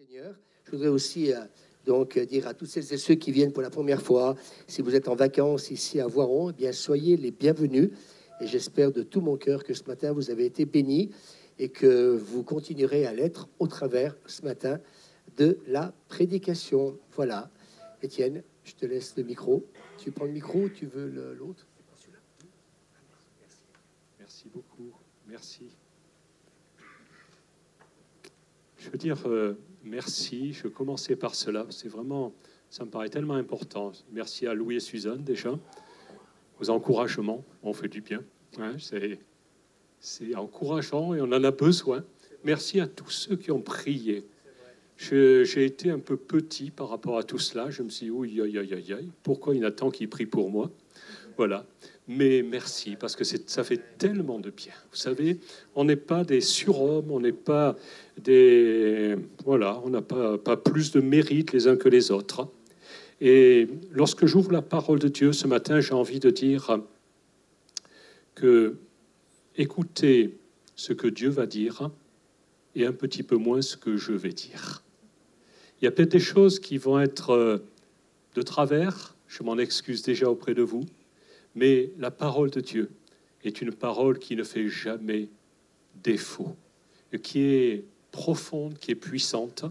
Seigneur. Je voudrais aussi dire à toutes celles et ceux qui viennent pour la première fois, si vous êtes en vacances ici à Voiron, eh bien soyez les bienvenus. Et j'espère de tout mon cœur que ce matin vous avez été bénis et que vous continuerez à l'être au travers ce matin de la prédication. Voilà. Étienne, je te laisse le micro. Tu prends le micro ou tu veux l'autre? Merci beaucoup. Merci. Je veux dire merci. Je commençais par cela. C'est vraiment, ça me paraît tellement important. Merci à Louis et Suzanne déjà. Aux encouragements, on fait du bien. Hein, c'est encourageant et on en a besoin. Merci à tous ceux qui ont prié. J'ai été un peu petit par rapport à tout cela. Je me suis dit, oui, pourquoi il y en a tant qui prient pour moi? Voilà. Mais merci, parce que ça fait tellement de bien. Vous savez, on n'est pas des surhommes, on n'est pas des... Voilà, on n'a pas plus de mérite les uns que les autres. Et lorsque j'ouvre la parole de Dieu ce matin, j'ai envie de dire que écoutez ce que Dieu va dire et un petit peu moins ce que je vais dire. Il y a peut-être des choses qui vont être de travers, je m'en excuse déjà auprès de vous, mais la parole de Dieu est une parole qui ne fait jamais défaut, qui est profonde, qui est puissante.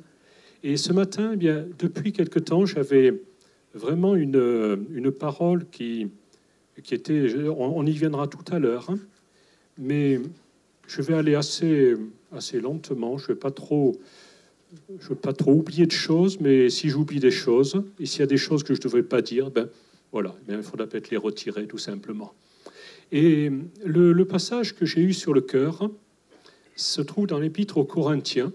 Et ce matin, eh bien, depuis quelque temps, j'avais vraiment une parole qui était... On y viendra tout à l'heure, hein, mais je vais aller assez lentement. Je ne veux pas trop oublier de choses, mais si j'oublie des choses, et s'il y a des choses que je ne devrais pas dire, ben voilà, il faudra peut-être les retirer tout simplement. Et le passage que j'ai eu sur le cœur se trouve dans l'Épître aux Corinthiens.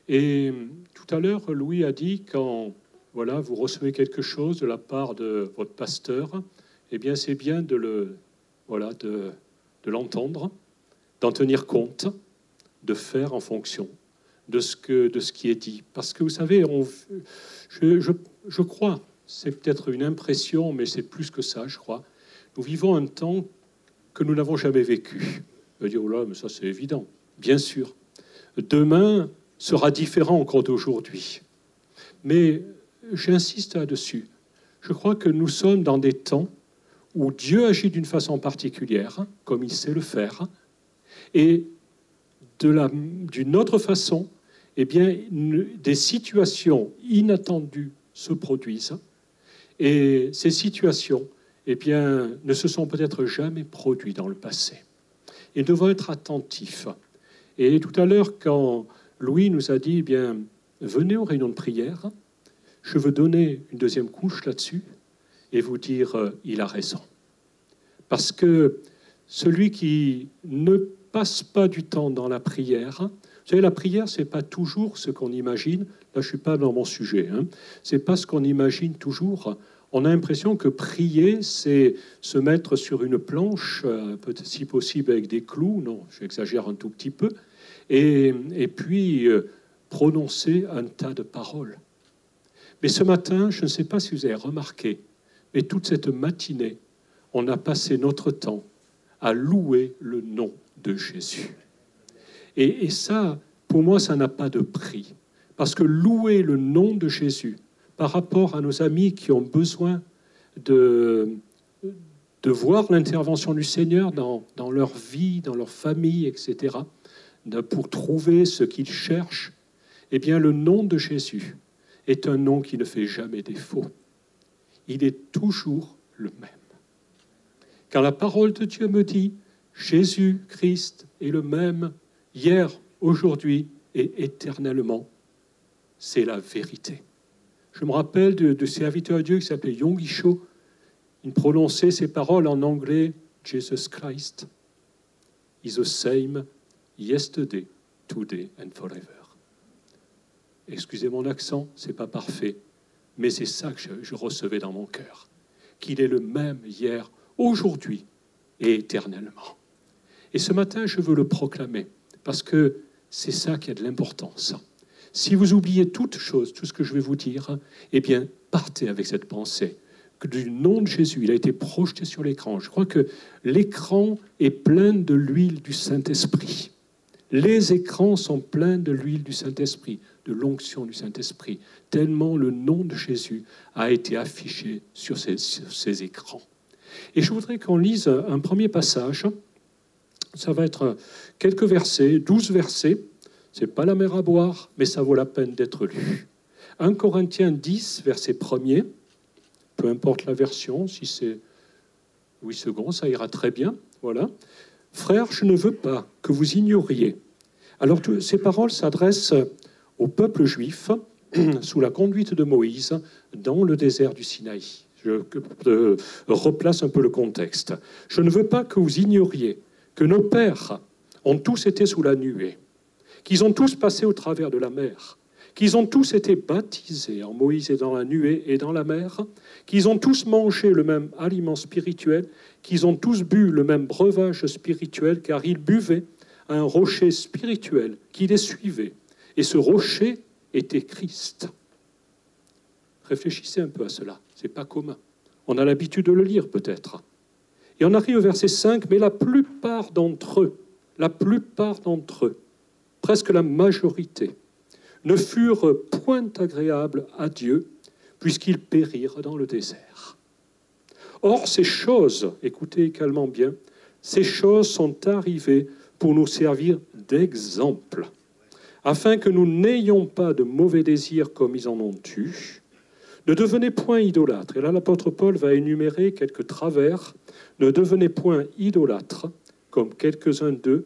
Et tout à l'heure, Louis a dit, quand voilà, vous recevez quelque chose de la part de votre pasteur, eh bien c'est bien de l'entendre, d'en tenir compte, de faire en fonction de ce qui est dit. Parce que vous savez, je crois, c'est peut-être une impression, mais c'est plus que ça, je crois. Nous vivons un temps que nous n'avons jamais vécu. Je veux dire, oh là, mais ça c'est évident. Bien sûr. Demain sera différent encore d'aujourd'hui. Mais j'insiste là-dessus. Je crois que nous sommes dans des temps où Dieu agit d'une façon particulière, comme il sait le faire, et d'une autre façon, eh bien, des situations inattendues se produisent. Et ces situations, eh bien, ne se sont peut-être jamais produites dans le passé. Et nous devons être attentifs. Et tout à l'heure, quand Louis nous a dit, eh bien, venez aux réunions de prière, je veux donner une deuxième couche là-dessus et vous dire, il a raison. Parce que celui qui ne passe pas du temps dans la prière, vous savez, la prière, ce n'est pas toujours ce qu'on imagine. Là, je ne suis pas dans mon sujet. Hein. Ce n'est pas ce qu'on imagine toujours. On a l'impression que prier, c'est se mettre sur une planche, si possible avec des clous, non, j'exagère un tout petit peu, et puis prononcer un tas de paroles. Mais ce matin, je ne sais pas si vous avez remarqué, mais toute cette matinée, on a passé notre temps à louer le nom de Jésus. Et ça, pour moi, ça n'a pas de prix. Parce que louer le nom de Jésus par rapport à nos amis qui ont besoin de voir l'intervention du Seigneur dans leur vie, dans leur famille, etc., pour trouver ce qu'ils cherchent, eh bien, le nom de Jésus est un nom qui ne fait jamais défaut. Il est toujours le même. Quand la parole de Dieu me dit « Jésus-Christ est le même hier, aujourd'hui et éternellement », c'est la vérité. Je me rappelle de serviteur de Dieu qui s'appelait Yonggi Cho. Il prononçait ces paroles en anglais « Jesus Christ is the same yesterday, today and forever ». Excusez mon accent, c'est pas parfait, mais c'est ça que je recevais dans mon cœur. Qu'il est le même hier, aujourd'hui et éternellement. Et ce matin, je veux le proclamer, parce que c'est ça qui a de l'importance. Si vous oubliez toute chose, tout ce que je vais vous dire, eh bien, partez avec cette pensée. Que du nom de Jésus, il a été projeté sur l'écran. Je crois que l'écran est plein de l'huile du Saint-Esprit. Les écrans sont pleins de l'huile du Saint-Esprit, de l'onction du Saint-Esprit, tellement le nom de Jésus a été affiché sur ces écrans. Et je voudrais qu'on lise un premier passage. Ça va être quelques versets, 12 versets. Ce n'est pas la mer à boire, mais ça vaut la peine d'être lu. 1 Corinthiens 10, verset 1er. Peu importe la version, si c'est 8 secondes, ça ira très bien. Voilà. Frères, je ne veux pas que vous ignoriez. Alors, ces paroles s'adressent au peuple juif sous la conduite de Moïse dans le désert du Sinaï. Je replace un peu le contexte. Je ne veux pas que vous ignoriez que nos pères ont tous été sous la nuée, qu'ils ont tous passé au travers de la mer, qu'ils ont tous été baptisés en Moïse et dans la nuée et dans la mer, qu'ils ont tous mangé le même aliment spirituel, qu'ils ont tous bu le même breuvage spirituel, car ils buvaient un rocher spirituel qui les suivait. Et ce rocher était Christ. Réfléchissez un peu à cela, ce n'est pas commun. On a l'habitude de le lire peut-être. Et on arrive au verset 5, mais la plupart d'entre eux, presque la majorité, ne furent point agréables à Dieu, puisqu'ils périrent dans le désert. Or, ces choses, écoutez également bien, ces choses sont arrivées pour nous servir d'exemple, afin que nous n'ayons pas de mauvais désirs comme ils en ont eu. Ne devenez point idolâtres. Et là, l'apôtre Paul va énumérer quelques travers. Ne devenez point idolâtres, comme quelques-uns d'eux,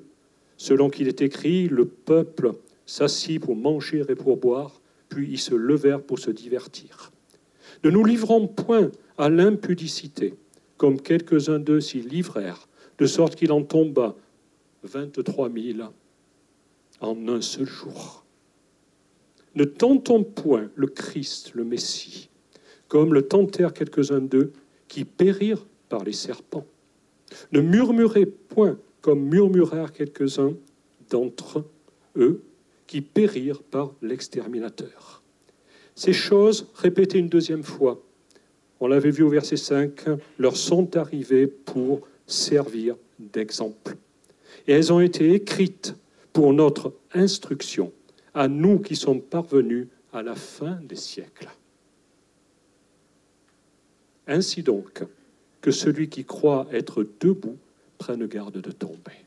selon qu'il est écrit, le peuple s'assit pour manger et pour boire, puis ils se levèrent pour se divertir. Ne nous livrons point à l'impudicité, comme quelques-uns d'eux s'y livrèrent, de sorte qu'il en tomba 23 000 en un seul jour. Ne tentons point le Christ, le Messie, comme le tentèrent quelques-uns d'eux qui périrent par les serpents. Ne murmurez point comme murmurèrent quelques-uns d'entre eux qui périrent par l'exterminateur. Ces choses, répétées une deuxième fois, on l'avait vu au verset 5, leur sont arrivées pour servir d'exemple. Et elles ont été écrites pour notre instruction, à nous qui sommes parvenus à la fin des siècles. Ainsi donc, que celui qui croit être debout prenne garde de tomber.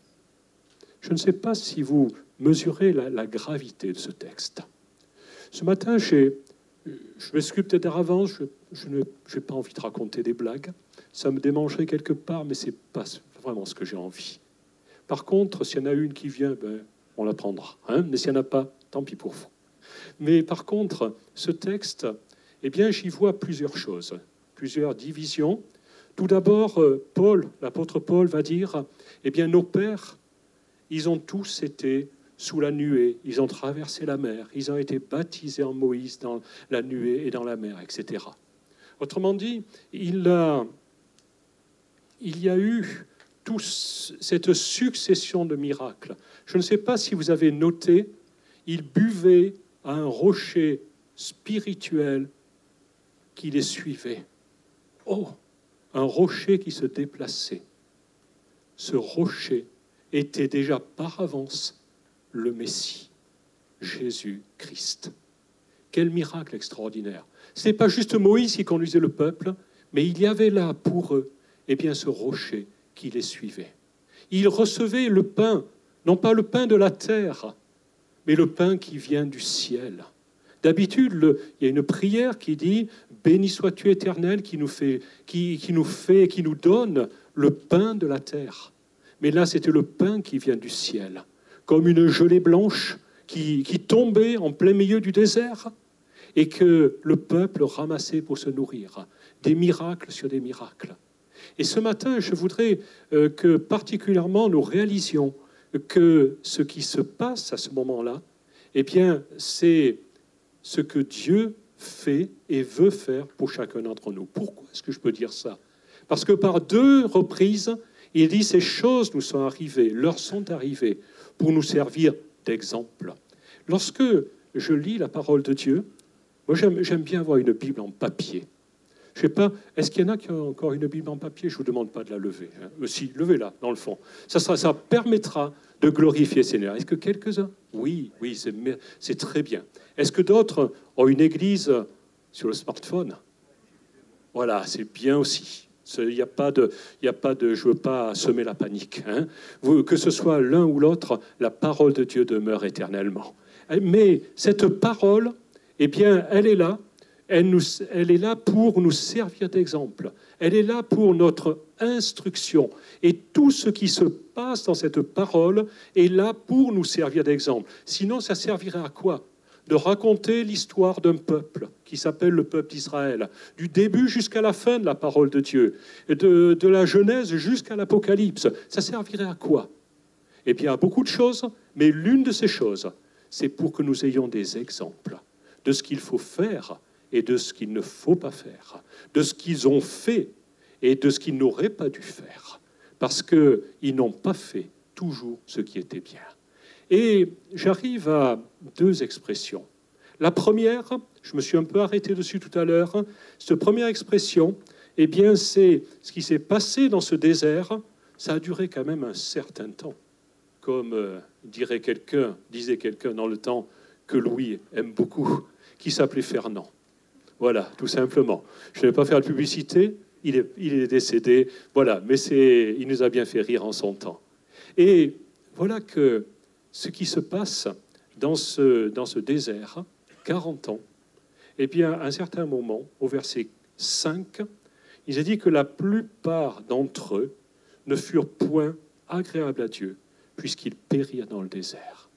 Je ne sais pas si vous mesurez la gravité de ce texte. Ce matin, je m'excuse peut-être d'avant, je n'ai pas envie de raconter des blagues. Ça me démangerait quelque part, mais ce n'est pas vraiment ce que j'ai envie. Par contre, s'il y en a une qui vient, on la prendra. Mais s'il n'y en a pas, tant pis pour vous. Mais par contre, ce texte, j'y vois plusieurs choses, plusieurs divisions. Tout d'abord, l'apôtre Paul va dire, nos pères, ils ont tous été sous la nuée, ils ont traversé la mer, ils ont été baptisés en Moïse dans la nuée et dans la mer, etc. Autrement dit, il y a eu toute cette succession de miracles. Je ne sais pas si vous avez noté, ils buvaient à un rocher spirituel qui les suivait. Oh, un rocher qui se déplaçait. Ce rocher était déjà par avance le Messie, Jésus-Christ. Quel miracle extraordinaire. Ce n'est pas juste Moïse qui conduisait le peuple, mais il y avait là pour eux ce rocher qui les suivait. Ils recevaient le pain, non pas le pain de la terre, mais le pain qui vient du ciel. D'habitude, il y a une prière qui dit « Béni sois-tu éternel qui nous donne le pain de la terre ». Mais là, c'était le pain qui vient du ciel, comme une gelée blanche qui tombait en plein milieu du désert et que le peuple ramassait pour se nourrir. Des miracles sur des miracles. Et ce matin, je voudrais que particulièrement nous réalisions que ce qui se passe à ce moment-là, c'est ce que Dieu fait et veut faire pour chacun d'entre nous. Pourquoi est-ce que je peux dire ça? Parce que par 2 reprises, il dit ces choses nous sont arrivées, leur sont arrivées pour nous servir d'exemple. Lorsque je lis la parole de Dieu, moi j'aime bien avoir une Bible en papier. Je sais pas, est-ce qu'il y en a qui ont encore une Bible en papier? Je ne vous demande pas de la lever. Hein. Si, levez-la, dans le fond. Ça permettra de glorifier le Seigneur. Est-ce que quelques-uns? Oui, c'est très bien. Est-ce que d'autres ont une église sur le smartphone? Voilà, c'est bien aussi. Il n'y a pas de, je ne veux pas semer la panique. Hein. Que ce soit l'un ou l'autre, la parole de Dieu demeure éternellement. Mais cette parole, eh bien, elle est là. Elle est là pour nous servir d'exemple. Elle est là pour notre instruction. Et tout ce qui se passe dans cette parole est là pour nous servir d'exemple. Sinon, ça servirait à quoi? De raconter l'histoire d'un peuple qui s'appelle le peuple d'Israël, du début jusqu'à la fin de la parole de Dieu, de la Genèse jusqu'à l'Apocalypse. Ça servirait à quoi? Eh bien, à beaucoup de choses, mais l'une de ces choses, c'est pour que nous ayons des exemples de ce qu'il faut faire et de ce qu'il ne faut pas faire, de ce qu'ils ont fait et de ce qu'ils n'auraient pas dû faire, parce qu'ils n'ont pas fait toujours ce qui était bien. Et j'arrive à deux expressions. La première, je me suis un peu arrêté dessus tout à l'heure, cette première expression, eh bien, c'est ce qui s'est passé dans ce désert. Ça a duré quand même un certain temps, comme disait quelqu'un dans le temps que Louis aime beaucoup, qui s'appelait Fernand. Voilà, tout simplement. Je ne vais pas faire de publicité, il est décédé, voilà, mais il nous a bien fait rire en son temps. Et voilà que ce qui se passe dans ce désert, 40 ans, eh bien, à un certain moment, au verset 5, il est dit que la plupart d'entre eux ne furent point agréables à Dieu, puisqu'ils périrent dans le désert.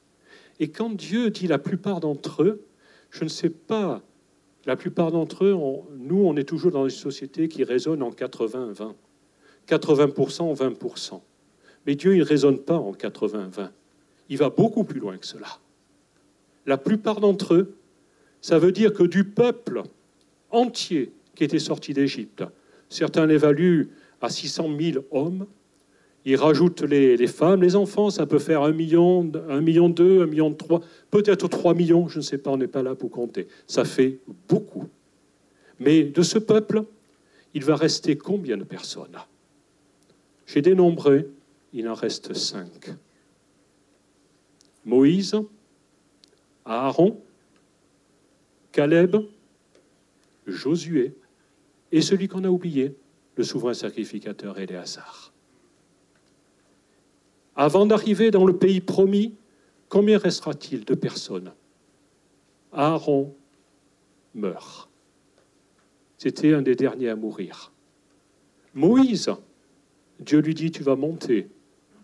Et quand Dieu dit la plupart d'entre eux, je ne sais pas, la plupart d'entre eux, nous, on est toujours dans une société qui raisonne en 80-20. 80%, 20%. Mais Dieu, il ne raisonne pas en 80-20. Il va beaucoup plus loin que cela. La plupart d'entre eux, ça veut dire que du peuple entier qui était sorti d'Égypte, certains l'évaluent à 600 000 hommes, ils rajoutent les femmes, les enfants, ça peut faire 1 million, 1,2 million, 1,3 million, peut-être 3 millions, je ne sais pas, on n'est pas là pour compter. Ça fait beaucoup. Mais de ce peuple, il va rester combien de personnes? J'ai dénombré, il en reste 5. Moïse, Aaron, Caleb, Josué et celui qu'on a oublié, le souverain sacrificateur Éléazar. Avant d'arriver dans le pays promis, combien restera-t-il de personnes? Aaron meurt. C'était un des derniers à mourir. Moïse, Dieu lui dit, tu vas monter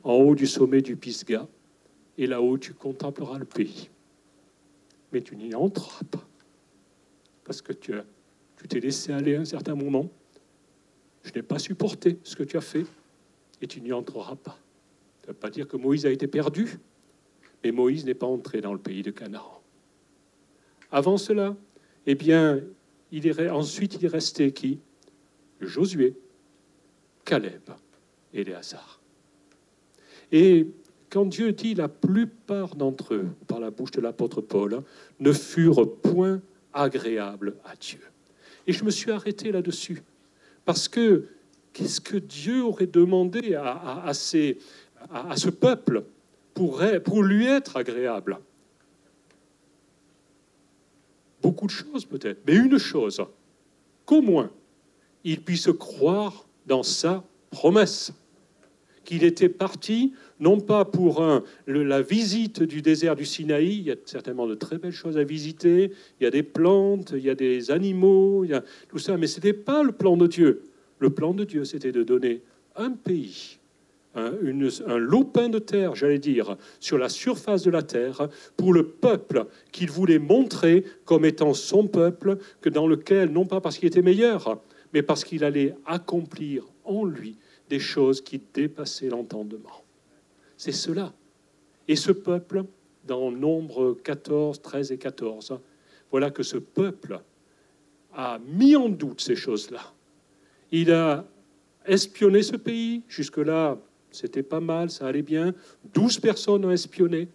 en haut du sommet du Pisga, et là-haut tu contempleras le pays. Mais tu n'y entreras pas, parce que tu t'es laissé aller à un certain moment. Je n'ai pas supporté ce que tu as fait, et tu n'y entreras pas. Ça ne veut pas dire que Moïse a été perdu, mais Moïse n'est pas entré dans le pays de Canaan. Avant cela, eh bien, ensuite il est resté qui? Josué, Caleb et Éléazar. Et quand Dieu dit la plupart d'entre eux, par la bouche de l'apôtre Paul, ne furent point agréables à Dieu. Et je me suis arrêté là-dessus, parce que qu'est-ce que Dieu aurait demandé à ce peuple pour lui être agréable? Beaucoup de choses peut-être, mais une chose, qu'au moins il puisse croire dans sa promesse, qu'il était parti, non pas pour la visite du désert du Sinaï, il y a certainement de très belles choses à visiter, il y a des plantes, il y a des animaux, il y a tout ça, mais ce n'était pas le plan de Dieu. Le plan de Dieu, c'était de donner un pays, un lopin de terre, j'allais dire, sur la surface de la terre, pour le peuple qu'il voulait montrer comme étant son peuple, que dans lequel, non pas parce qu'il était meilleur, mais parce qu'il allait accomplir en lui des choses qui dépassaient l'entendement. C'est cela. Et ce peuple, dans Nombre 14, 13 et 14, voilà que ce peuple a mis en doute ces choses-là. Il a espionné ce pays. Jusque-là, c'était pas mal, ça allait bien. 12 personnes ont espionné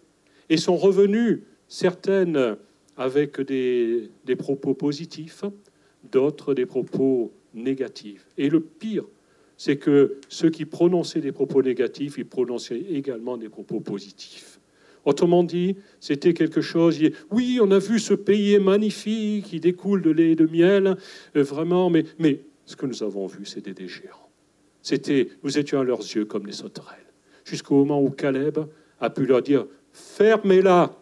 et sont revenues, certaines avec des propos positifs, d'autres des propos négatives. Et le pire, c'est que ceux qui prononçaient des propos négatifs, ils prononçaient également des propos positifs. Autrement dit, c'était quelque chose, oui, on a vu ce pays est magnifique, il découle de lait et de miel, vraiment, mais ce que nous avons vu, c'était des géants. Nous étions à leurs yeux comme des sauterelles. Jusqu'au moment où Caleb a pu leur dire, fermez-la.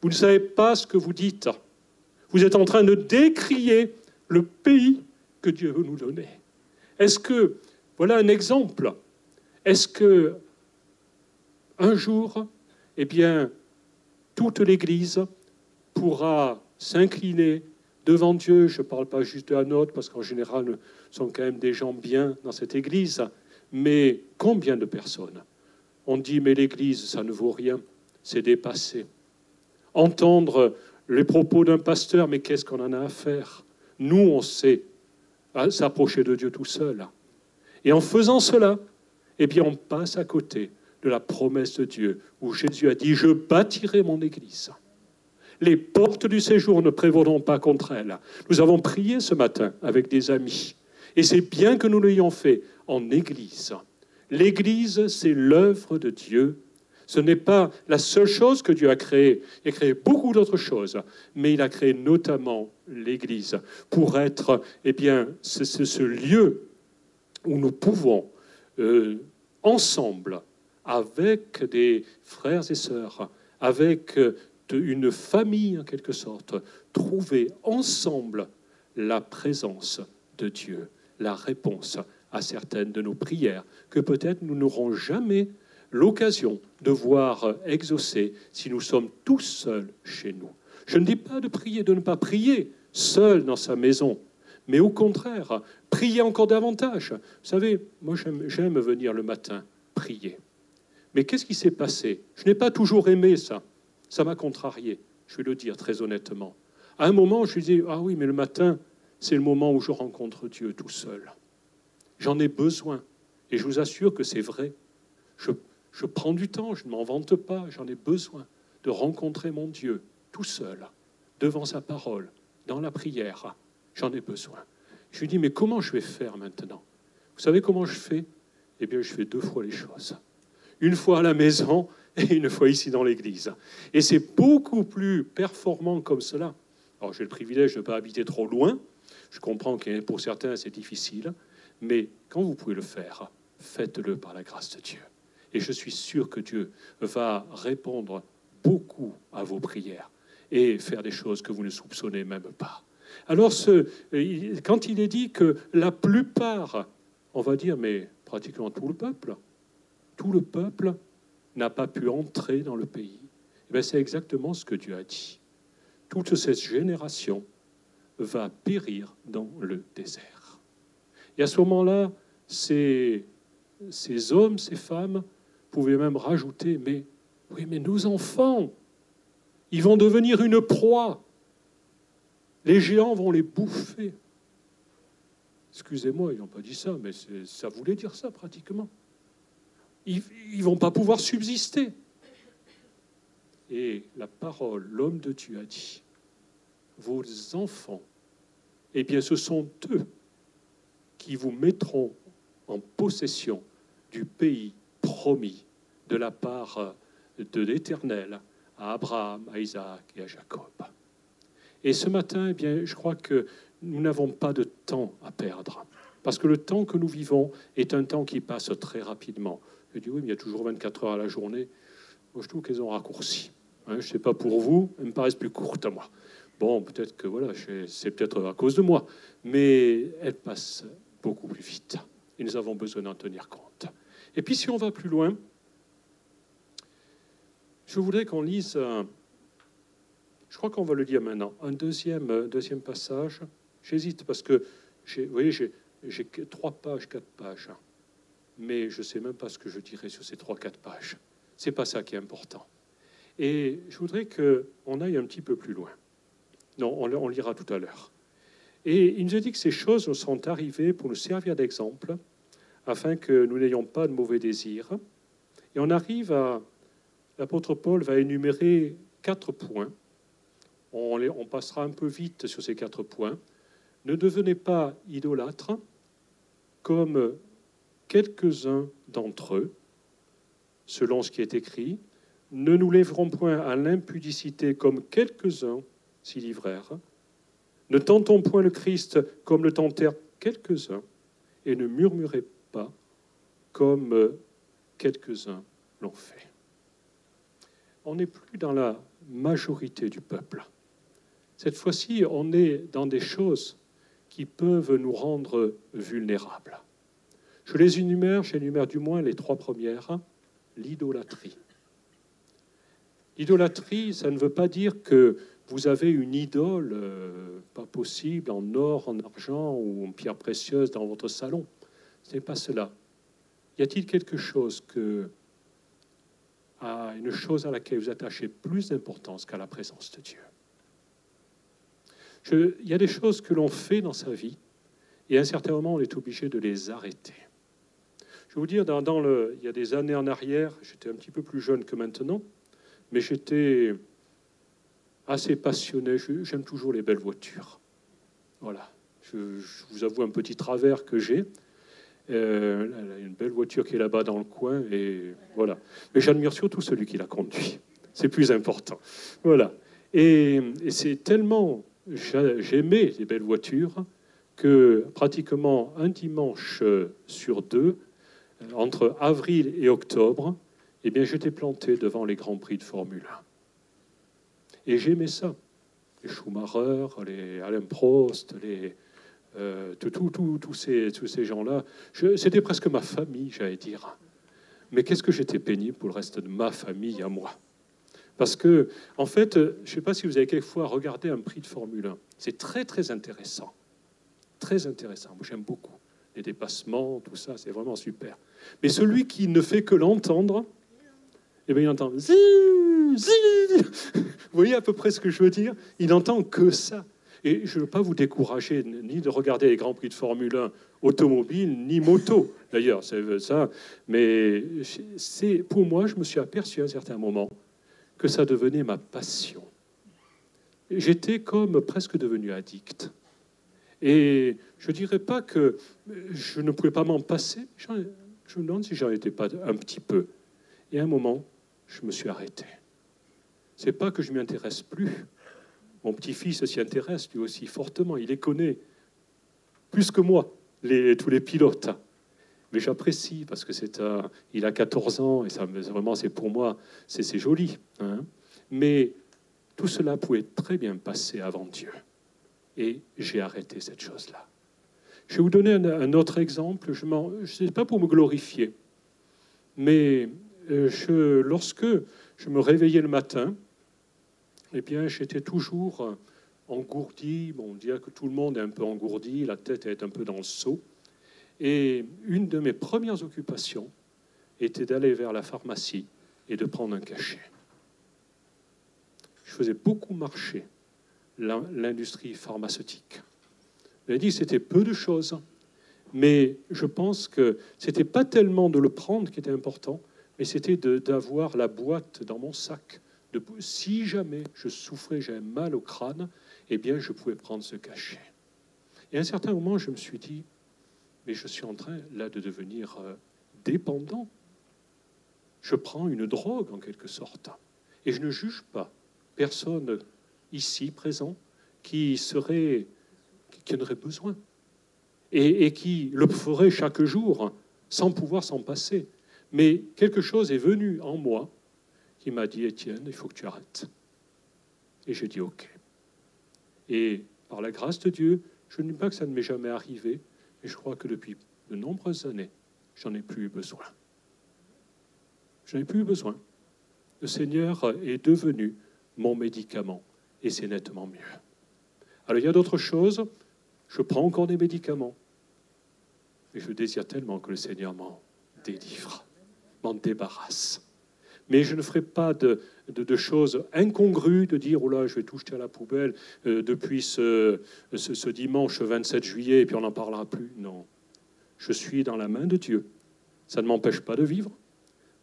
Vous ne savez pas ce que vous dites. Vous êtes en train de décrier le pays que Dieu veut nous donner. Est-ce que, voilà un exemple, est-ce que un jour, eh bien, toute l'Église pourra s'incliner devant Dieu? Je ne parle pas juste de la nôtre, parce qu'en général, nous sommes quand même des gens bien dans cette Église, mais combien de personnes? On dit, mais l'Église, ça ne vaut rien, c'est dépassé. Entendre les propos d'un pasteur, mais qu'est-ce qu'on en a à faire? Nous, on sait s'approcher de Dieu tout seul. Et en faisant cela, eh bien, on passe à côté de la promesse de Dieu, où Jésus a dit, je bâtirai mon Église. Les portes du séjour ne prévaudront pas contre elle. Nous avons prié ce matin avec des amis, et c'est bien que nous l'ayons fait en Église. L'Église, c'est l'œuvre de Dieu. Ce n'est pas la seule chose que Dieu a créée. Il a créé beaucoup d'autres choses, mais il a créé notamment l'Église pour être, eh bien, ce lieu où nous pouvons ensemble, avec des frères et sœurs, avec une famille en quelque sorte, trouver ensemble la présence de Dieu, la réponse à certaines de nos prières que peut-être nous n'aurons jamais l'occasion de voir exaucer si nous sommes tous seuls chez nous. Je ne dis pas de prier, de ne pas prier seul dans sa maison, mais au contraire, prier encore davantage. Vous savez, moi j'aime venir le matin prier. Mais qu'est-ce qui s'est passé? Je n'ai pas toujours aimé ça. Ça m'a contrarié, je vais le dire très honnêtement. À un moment, je me dis, ah oui, mais le matin, c'est le moment où je rencontre Dieu tout seul. J'en ai besoin. Et je vous assure que c'est vrai. Je prends du temps, je ne m'en vante pas. J'en ai besoin de rencontrer mon Dieu tout seul, devant sa parole, dans la prière. J'en ai besoin. Je lui dis, mais comment je vais faire maintenant? Vous savez comment je fais? Eh bien, je fais 2 fois les choses. Une fois à la maison et une fois ici dans l'église. Et c'est beaucoup plus performant comme cela. Alors, j'ai le privilège de ne pas habiter trop loin. Je comprends que pour certains, c'est difficile. Mais quand vous pouvez le faire, faites-le par la grâce de Dieu. Et je suis sûr que Dieu va répondre beaucoup à vos prières et faire des choses que vous ne soupçonnez même pas. Alors, quand il est dit que la plupart, on va dire, mais pratiquement tout le peuple n'a pas pu entrer dans le pays, eh bien, c'est exactement ce que Dieu a dit. Toute cette génération va périr dans le désert. Et à ce moment-là, ces hommes, ces femmes, pouvaient même rajouter, mais nos enfants, ils vont devenir une proie. Les géants vont les bouffer. Excusez-moi, ils n'ont pas dit ça, mais ça voulait dire ça pratiquement. Ils ne vont pas pouvoir subsister. Et la parole, l'homme de Dieu a dit, vos enfants, eh bien ce sont eux qui vous mettront en possession du pays promis de la part de l'Éternel à Abraham, à Isaac et à Jacob. Et ce matin, eh bien, je crois que nous n'avons pas de temps à perdre. Parce que le temps que nous vivons est un temps qui passe très rapidement. Je dis oui, mais il y a toujours 24 heures à la journée. Moi, je trouve qu'elles ont raccourci. Je ne sais pas pour vous, elles me paraissent plus courtes à moi. Bon, peut-être que voilà, c'est peut-être à cause de moi, mais elles passent beaucoup plus vite. Et nous avons besoin d'en tenir compte. Et puis, si on va plus loin, je voudrais qu'on lise, je crois qu'on va le lire maintenant, un deuxième passage. J'hésite parce que, vous voyez, j'ai 3 pages, 4 pages. Mais je ne sais même pas ce que je dirais sur ces 3-4 pages. Ce n'est pas ça qui est important. Et je voudrais qu'on aille un petit peu plus loin. Non, on lira tout à l'heure. Et il nous a dit que ces choses sont arrivées pour nous servir d'exemple, afin que nous n'ayons pas de mauvais désirs. Et on arrive à... L'apôtre Paul va énumérer 4 points. On passera un peu vite sur ces 4 points. Ne devenez pas idolâtres comme quelques-uns d'entre eux, selon ce qui est écrit. Ne nous livrons point à l'impudicité comme quelques-uns s'y livrèrent. Ne tentons point le Christ comme le tentèrent quelques-uns, et ne murmurez pas comme quelques-uns l'ont fait. On n'est plus dans la majorité du peuple. Cette fois-ci, on est dans des choses qui peuvent nous rendre vulnérables. Je les j'énumère du moins les 3 premières. L'idolâtrie. L'idolâtrie, ça ne veut pas dire que vous avez une idole pas possible en or, en argent ou en pierres précieuses dans votre salon. Ce n'est pas cela. Y a-t-il quelque chose une chose à laquelle vous attachez plus d'importance qu'à la présence de Dieu? Il y a des choses que l'on fait dans sa vie et à un certain moment, on est obligé de les arrêter. Je vais vous dire, il y a des années en arrière, j'étais un petit peu plus jeune que maintenant, mais j'étais assez passionné. J'aime toujours les belles voitures. Voilà. Je vous avoue un petit travers que j'ai. Une belle voiture qui est là-bas dans le coin, et voilà. Mais j'admire surtout celui qui la conduit. C'est plus important. Voilà. Et c'est tellement... J'aimais les belles voitures que pratiquement un dimanche sur 2, entre avril et octobre, eh bien, j'étais planté devant les Grands Prix de Formule 1. Et j'aimais ça. Les Schumacher, les Alain Prost, tous ces gens-là. C'était presque ma famille, j'allais dire. Mais qu'est-ce que j'étais pénible pour le reste de ma famille à moi. Parce que, en fait, je ne sais pas si vous avez quelquefois regardé un prix de Formule 1. C'est très, très intéressant. Très intéressant. Moi, j'aime beaucoup. Les dépassements, tout ça, c'est vraiment super. Mais celui qui ne fait que l'entendre, eh bien, il entend... Vous voyez à peu près ce que je veux dire? Il n'entend que ça. Et je ne veux pas vous décourager ni de regarder les Grands Prix de Formule 1 automobile, ni moto, d'ailleurs, c'est ça. Mais pour moi, je me suis aperçu à un certain moment que ça devenait ma passion. J'étais comme presque devenu addict. Et je ne dirais pas que je ne pouvais pas m'en passer. Je me demande si j'en étais pas un petit peu. Et à un moment, je me suis arrêté. C'est pas que je m'y intéresse plus. Mon petit-fils s'y intéresse lui aussi fortement. Il les connaît plus que moi, tous les pilotes. Mais j'apprécie parce que il a 14 ans et ça, vraiment, c'est pour moi, c'est joli. Hein. Mais tout cela pouvait très bien passer avant Dieu. Et j'ai arrêté cette chose-là. Je vais vous donner un autre exemple. Je ne sais pas pour me glorifier, mais lorsque je me réveillais le matin, eh bien, j'étais toujours engourdi. Bon, on dirait que tout le monde est un peu engourdi, la tête est un peu dans le seau. Et une de mes premières occupations était d'aller vers la pharmacie et de prendre un cachet. Je faisais beaucoup marcher l'industrie pharmaceutique. Je dit que c'était peu de choses, mais je pense que c'était pas tellement de le prendre qui était important, mais c'était d'avoir la boîte dans mon sac. Si jamais je souffrais, j'avais mal au crâne, eh bien, je pouvais prendre ce cachet. Et à un certain moment, je me suis dit, mais je suis en train, là, de devenir dépendant. Je prends une drogue, en quelque sorte. Et je ne juge pas personne ici, présent, qui en aurait besoin. Et qui le ferait chaque jour, sans pouvoir s'en passer. Mais quelque chose est venu en moi, qui m'a dit, Étienne, il faut que tu arrêtes. Et j'ai dit, OK. Et par la grâce de Dieu, je ne dis pas que ça ne m'est jamais arrivé, mais je crois que depuis de nombreuses années, j'en ai plus eu besoin. Je n'en ai plus eu besoin. Le Seigneur est devenu mon médicament, et c'est nettement mieux. Alors, il y a d'autres choses. Je prends encore des médicaments, et je désire tellement que le Seigneur m'en délivre, m'en débarrasse. Mais je ne ferai pas de choses incongrues, de dire « Oh là, je vais tout jeter à la poubelle depuis ce dimanche 27 juillet, et puis on n'en parlera plus. » Non. Je suis dans la main de Dieu. Ça ne m'empêche pas de vivre,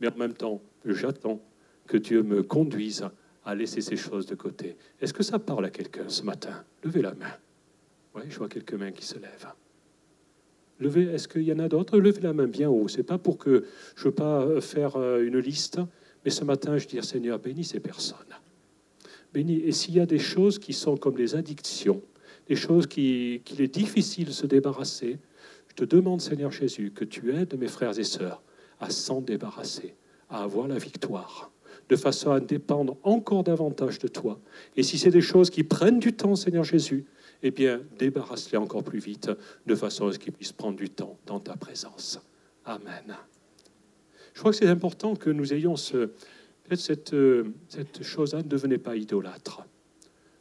mais en même temps, j'attends que Dieu me conduise à laisser ces choses de côté. Est-ce que ça parle à quelqu'un ce matin? Levez la main. Oui, je vois quelques mains qui se lèvent. Levez, est-ce qu'il y en a d'autres? Levez la main bien haut. Ce n'est pas pour que je ne veux pas faire une liste, mais ce matin, je dis, Seigneur, bénis ces personnes. Bénis. Et s'il y a des choses qui sont comme des addictions, des choses qu'il est difficile de se débarrasser, je te demande, Seigneur Jésus, que tu aides mes frères et sœurs à s'en débarrasser, à avoir la victoire, de façon à dépendre encore davantage de toi. Et si c'est des choses qui prennent du temps, Seigneur Jésus, eh bien, débarrasse-les encore plus vite, de façon à ce qu'ils puissent prendre du temps dans ta présence. Amen. Je crois que c'est important que nous ayons cette chose-là, ne devenez pas idolâtre.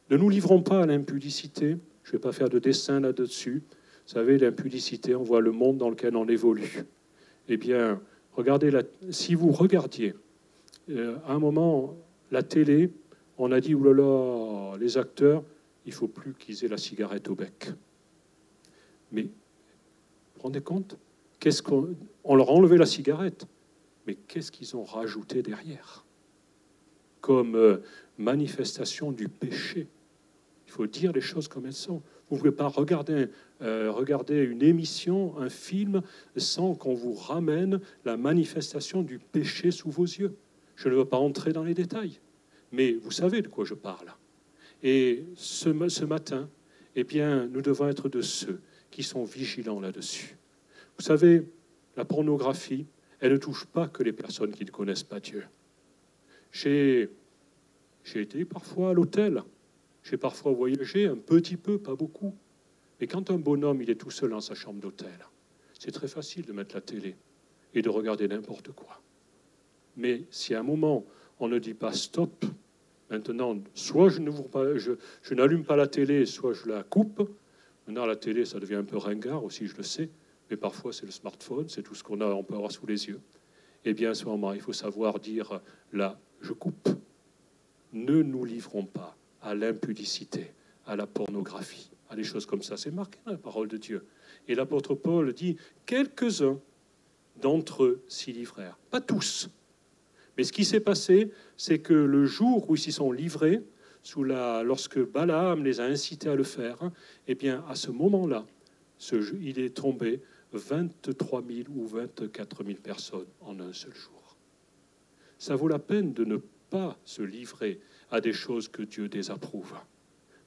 Ne nous livrons pas à l'impudicité. Je ne vais pas faire de dessin là-dessus. Vous savez, l'impudicité, on voit le monde dans lequel on évolue. Eh bien, regardez, si vous regardiez, à un moment, la télé, on a dit, oulala, les acteurs, il ne faut plus qu'ils aient la cigarette au bec. Mais, vous vous rendez compte? On leur a enlevé la cigarette, mais qu'est-ce qu'ils ont rajouté derrière comme manifestation du péché? Il faut dire les choses comme elles sont. Vous ne pouvez pas regarder une émission, un film, sans qu'on vous ramène la manifestation du péché sous vos yeux. Je ne veux pas entrer dans les détails, mais vous savez de quoi je parle. Et ce matin, eh bien, nous devons être de ceux qui sont vigilants là-dessus. Vous savez, la pornographie, elle ne touche pas que les personnes qui ne connaissent pas Dieu. J'ai été parfois à l'hôtel, j'ai parfois voyagé un petit peu, pas beaucoup. Mais quand un bonhomme, il est tout seul dans sa chambre d'hôtel, c'est très facile de mettre la télé et de regarder n'importe quoi. Mais si à un moment, on ne dit pas stop, maintenant, soit je n'allume pas la télé, soit je la coupe. Maintenant, la télé, ça devient un peu ringard aussi, je le sais, mais parfois c'est le smartphone, c'est tout ce on peut avoir sous les yeux. Eh bien, à ce moment, il faut savoir dire, là, je coupe. Ne nous livrons pas à l'impudicité, à la pornographie, à des choses comme ça. C'est marqué dans la parole de Dieu. Et l'apôtre Paul dit, quelques-uns d'entre eux s'y livrèrent. Pas tous. Mais ce qui s'est passé, c'est que le jour où ils s'y sont livrés, lorsque Balaam les a incités à le faire, eh bien, à ce moment-là, il est tombé 23 000 ou 24 000 personnes en un seul jour. Ça vaut la peine de ne pas se livrer à des choses que Dieu désapprouve.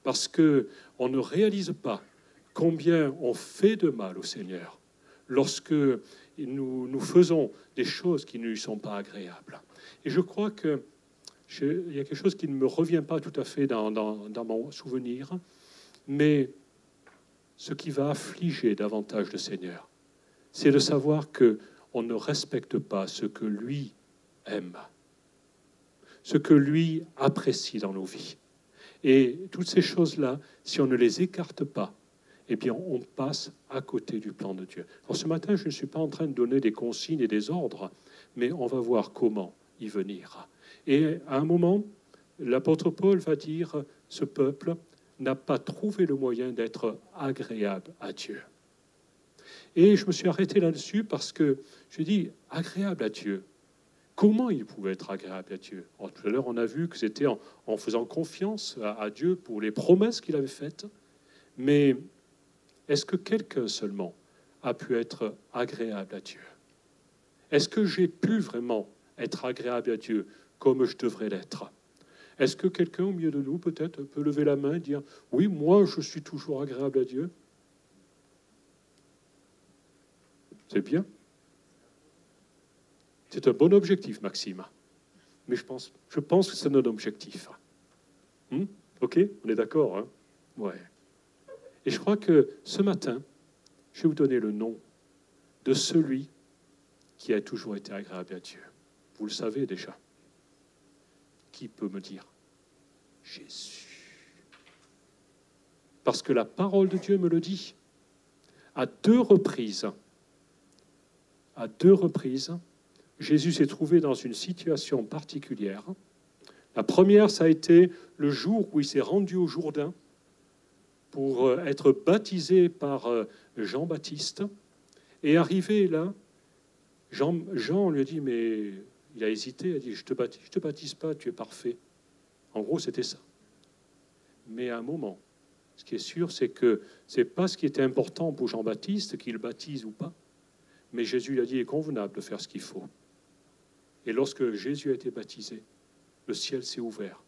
Parce qu'on ne réalise pas combien on fait de mal au Seigneur lorsque nous faisons des choses qui ne lui sont pas agréables. Et je crois qu'il y a quelque chose qui ne me revient pas tout à fait dans mon souvenir, mais ce qui va affliger davantage le Seigneur, c'est de savoir qu'on ne respecte pas ce que lui aime, ce que lui apprécie dans nos vies. Et toutes ces choses-là, si on ne les écarte pas, eh bien, on passe à côté du plan de Dieu. Alors, ce matin, je ne suis pas en train de donner des consignes et des ordres, mais on va voir comment y venir. Et à un moment, l'apôtre Paul va dire, ce peuple n'a pas trouvé le moyen d'être agréable à Dieu. Et je me suis arrêté là-dessus parce que je dis, agréable à Dieu. Comment il pouvait être agréable à Dieu? Alors, tout à l'heure, on a vu que c'était en faisant confiance à Dieu pour les promesses qu'il avait faites. Mais est-ce que quelqu'un seulement a pu être agréable à Dieu? Est-ce que j'ai pu vraiment être agréable à Dieu comme je devrais l'être? Est-ce que quelqu'un au milieu de nous, peut-être, peut lever la main et dire « Oui, moi, je suis toujours agréable à Dieu ». C'est bien. C'est un bon objectif, Maxime. Mais je pense que c'est notre objectif. OK? On est d'accord, hein? Ouais. Et je crois que ce matin, je vais vous donner le nom de celui qui a toujours été agréable à Dieu. Vous le savez déjà. Qui peut me dire? Jésus. Parce que la parole de Dieu me le dit. À deux reprises, Jésus s'est trouvé dans une situation particulière. La première, ça a été le jour où il s'est rendu au Jourdain pour être baptisé par Jean-Baptiste. Et arrivé là, Jean lui a dit, mais il a hésité, il a dit, je te baptise pas, tu es parfait. En gros, c'était ça. Mais à un moment, Ce qui est sûr, c'est que ce n'est pas ce qui était important pour Jean-Baptiste, qu'il baptise ou pas. Mais Jésus lui a dit, il est convenable de faire ce qu'il faut. Et lorsque Jésus a été baptisé, le ciel s'est ouvert.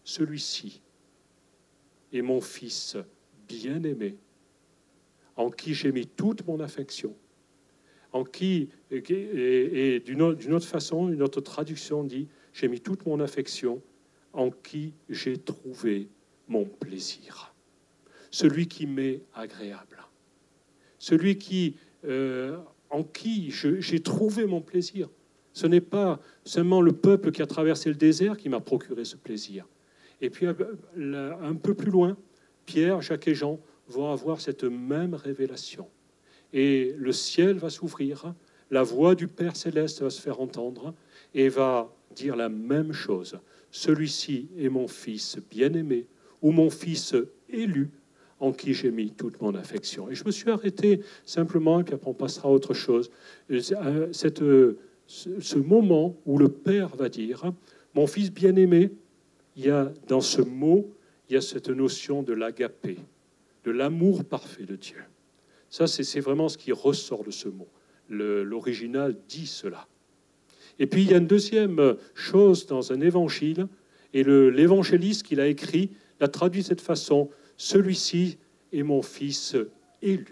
Celui-ci est mon Fils bien-aimé, en qui j'ai mis toute mon affection, en qui, et d'une autre façon, une autre traduction dit, j'ai mis toute mon affection, en qui j'ai trouvé mon plaisir. Celui qui m'est agréable. Celui qui, en qui j'ai trouvé mon plaisir. Ce n'est pas seulement le peuple qui a traversé le désert qui m'a procuré ce plaisir. Et puis, un peu plus loin, Pierre, Jacques et Jean vont avoir cette même révélation. Et le ciel va s'ouvrir, la voix du Père Céleste va se faire entendre et va dire la même chose. Celui-ci est mon Fils bien-aimé ou mon Fils élu en qui j'ai mis toute mon affection. Et je me suis arrêté simplement, et puis après on passera à autre chose, ce moment où le Père va dire « Mon Fils bien-aimé », il y a dans ce mot, il y a cette notion de l'agapé, de l'amour parfait de Dieu. Ça, c'est vraiment ce qui ressort de ce mot. L'original dit cela. Et puis, il y a une deuxième chose dans un évangile, et l'évangéliste qui l'a écrit l'a traduit de cette façon, « Celui-ci est mon Fils élu ».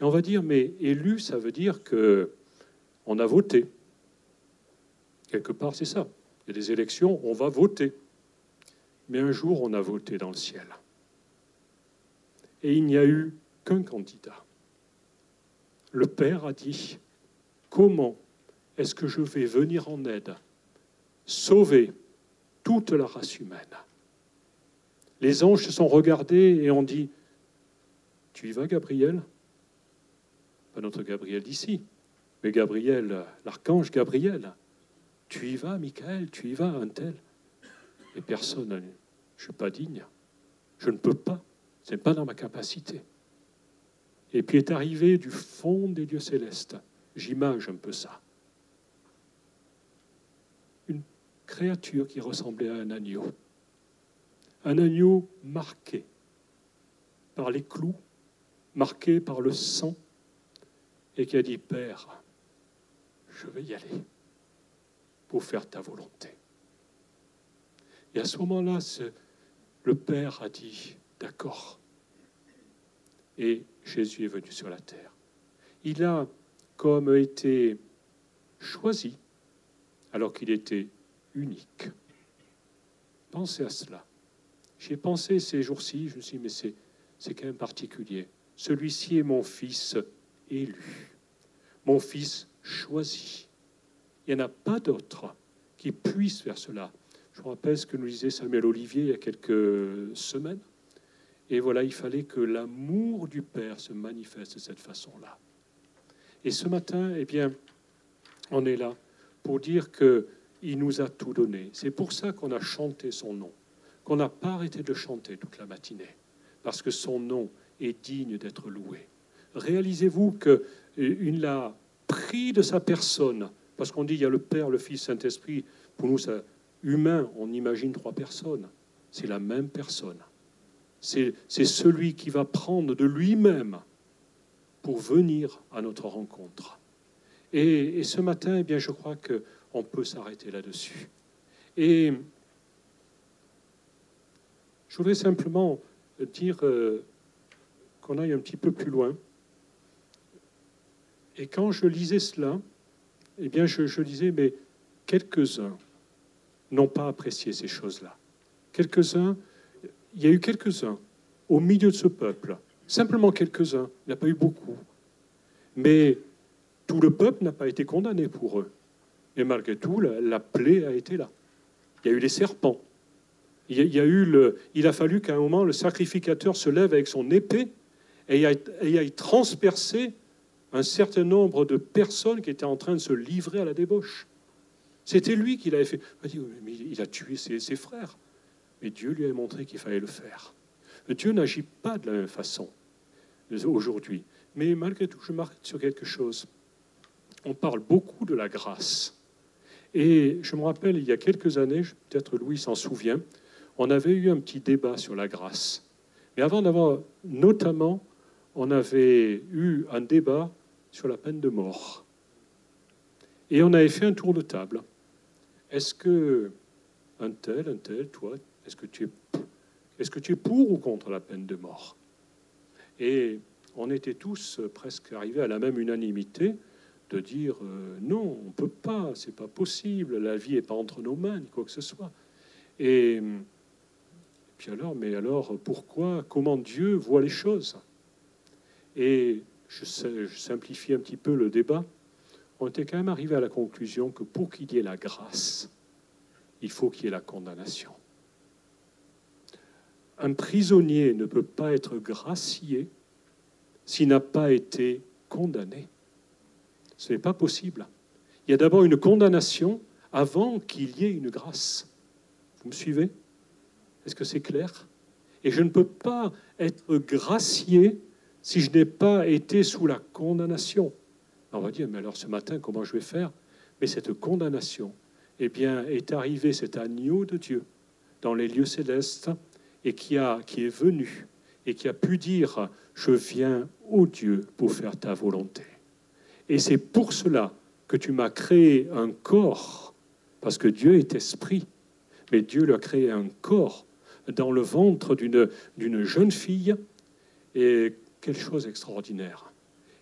Et on va dire, mais élu, ça veut dire qu'on a voté. Quelque part, c'est ça. Il y a des élections, on va voter. Mais un jour, on a voté dans le ciel. Et il n'y a eu qu'un candidat. Le Père a dit, comment est-ce que je vais venir en aide, sauver toute la race humaine? Les anges se sont regardés et ont dit, tu y vas, Gabriel? Pas notre Gabriel d'ici, mais Gabriel, l'archange Gabriel. Tu y vas, Michael, tu y vas, un tel. Et personne n'a dit, je ne suis pas digne, je ne peux pas, ce n'est pas dans ma capacité. Et puis est arrivé du fond des lieux célestes, j'image un peu ça, une créature qui ressemblait à un agneau marqué par les clous, marqué par le sang, et qui a dit, Père, je vais y aller pour faire ta volonté. Et à ce moment-là, le Père a dit, d'accord. Et Jésus est venu sur la terre. Il a comme été choisi, alors qu'il était unique. Pensez à cela. J'y ai pensé ces jours-ci, je me suis dit, mais c'est quand même particulier. Celui-ci est mon Fils élu, mon Fils choisi. Il n'y en a pas d'autre qui puisse faire cela. Je me rappelle ce que nous disait Samuel Olivier il y a quelques semaines. Et voilà, il fallait que l'amour du Père se manifeste de cette façon-là. Et ce matin, eh bien, on est là pour dire qu'il nous a tout donné. C'est pour ça qu'on a chanté son nom, qu'on n'a pas arrêté de chanter toute la matinée, parce que son nom est digne d'être loué. Réalisez-vous qu'il l'a pris de sa personne, parce qu'on dit il y a le Père, le Fils, Saint-Esprit. Pour nous, ça, humain, on imagine 3 personnes. C'est la même personne. C'est celui qui va prendre de lui-même pour venir à notre rencontre. Et ce matin, eh bien, je crois qu'on peut s'arrêter là-dessus. Et je voudrais simplement dire qu'on aille un petit peu plus loin. Et quand je lisais cela, eh bien, je disais, mais quelques-uns n'ont pas apprécié ces choses-là. Quelques-uns, il y a eu quelques-uns au milieu de ce peuple, simplement quelques-uns, il n'y a pas eu beaucoup. Mais tout le peuple n'a pas été condamné pour eux. Et malgré tout, la plaie a été là. Il y a eu les serpents. Il a fallu qu'à un moment, le sacrificateur se lève avec son épée et aille transpercer un certain nombre de personnes qui étaient en train de se livrer à la débauche. C'était lui qui l'avait fait. Il a tué ses frères. Mais Dieu lui a montré qu'il fallait le faire. Dieu n'agit pas de la même façon aujourd'hui. Mais malgré tout, je m'arrête sur quelque chose. On parle beaucoup de la grâce. Et je me rappelle, il y a quelques années, peut-être Louis s'en souvient, on avait eu un petit débat sur la grâce. Mais avant d'avoir, notamment, on avait eu un débat sur la peine de mort. Et on avait fait un tour de table. Est-ce que un tel, toi, est-ce que tu es pour ou contre la peine de mort? Et on était tous presque arrivés à la même unanimité de dire non, on ne peut pas, c'est pas possible, la vie n'est pas entre nos mains, ni quoi que ce soit. Et puis alors, pourquoi, comment Dieu voit les choses? Et je simplifie un petit peu le débat. On était quand même arrivé à la conclusion que pour qu'il y ait la grâce, il faut qu'il y ait la condamnation. Un prisonnier ne peut pas être gracié s'il n'a pas été condamné. Ce n'est pas possible. Il y a d'abord une condamnation avant qu'il y ait une grâce. Vous me suivez? Est-ce que c'est clair? Et je ne peux pas être gracié si je n'ai pas été sous la condamnation. On va dire, mais alors ce matin, comment je vais faire? Mais cette condamnation, eh bien, est arrivé cet agneau de Dieu dans les lieux célestes et qui est venu et qui a pu dire « Je viens, ô Dieu, pour faire ta volonté ». Et c'est pour cela que tu m'as créé un corps, parce que Dieu est esprit, mais Dieu lui a créé un corps dans le ventre d'une jeune fille, et quelque chose d'extraordinaire.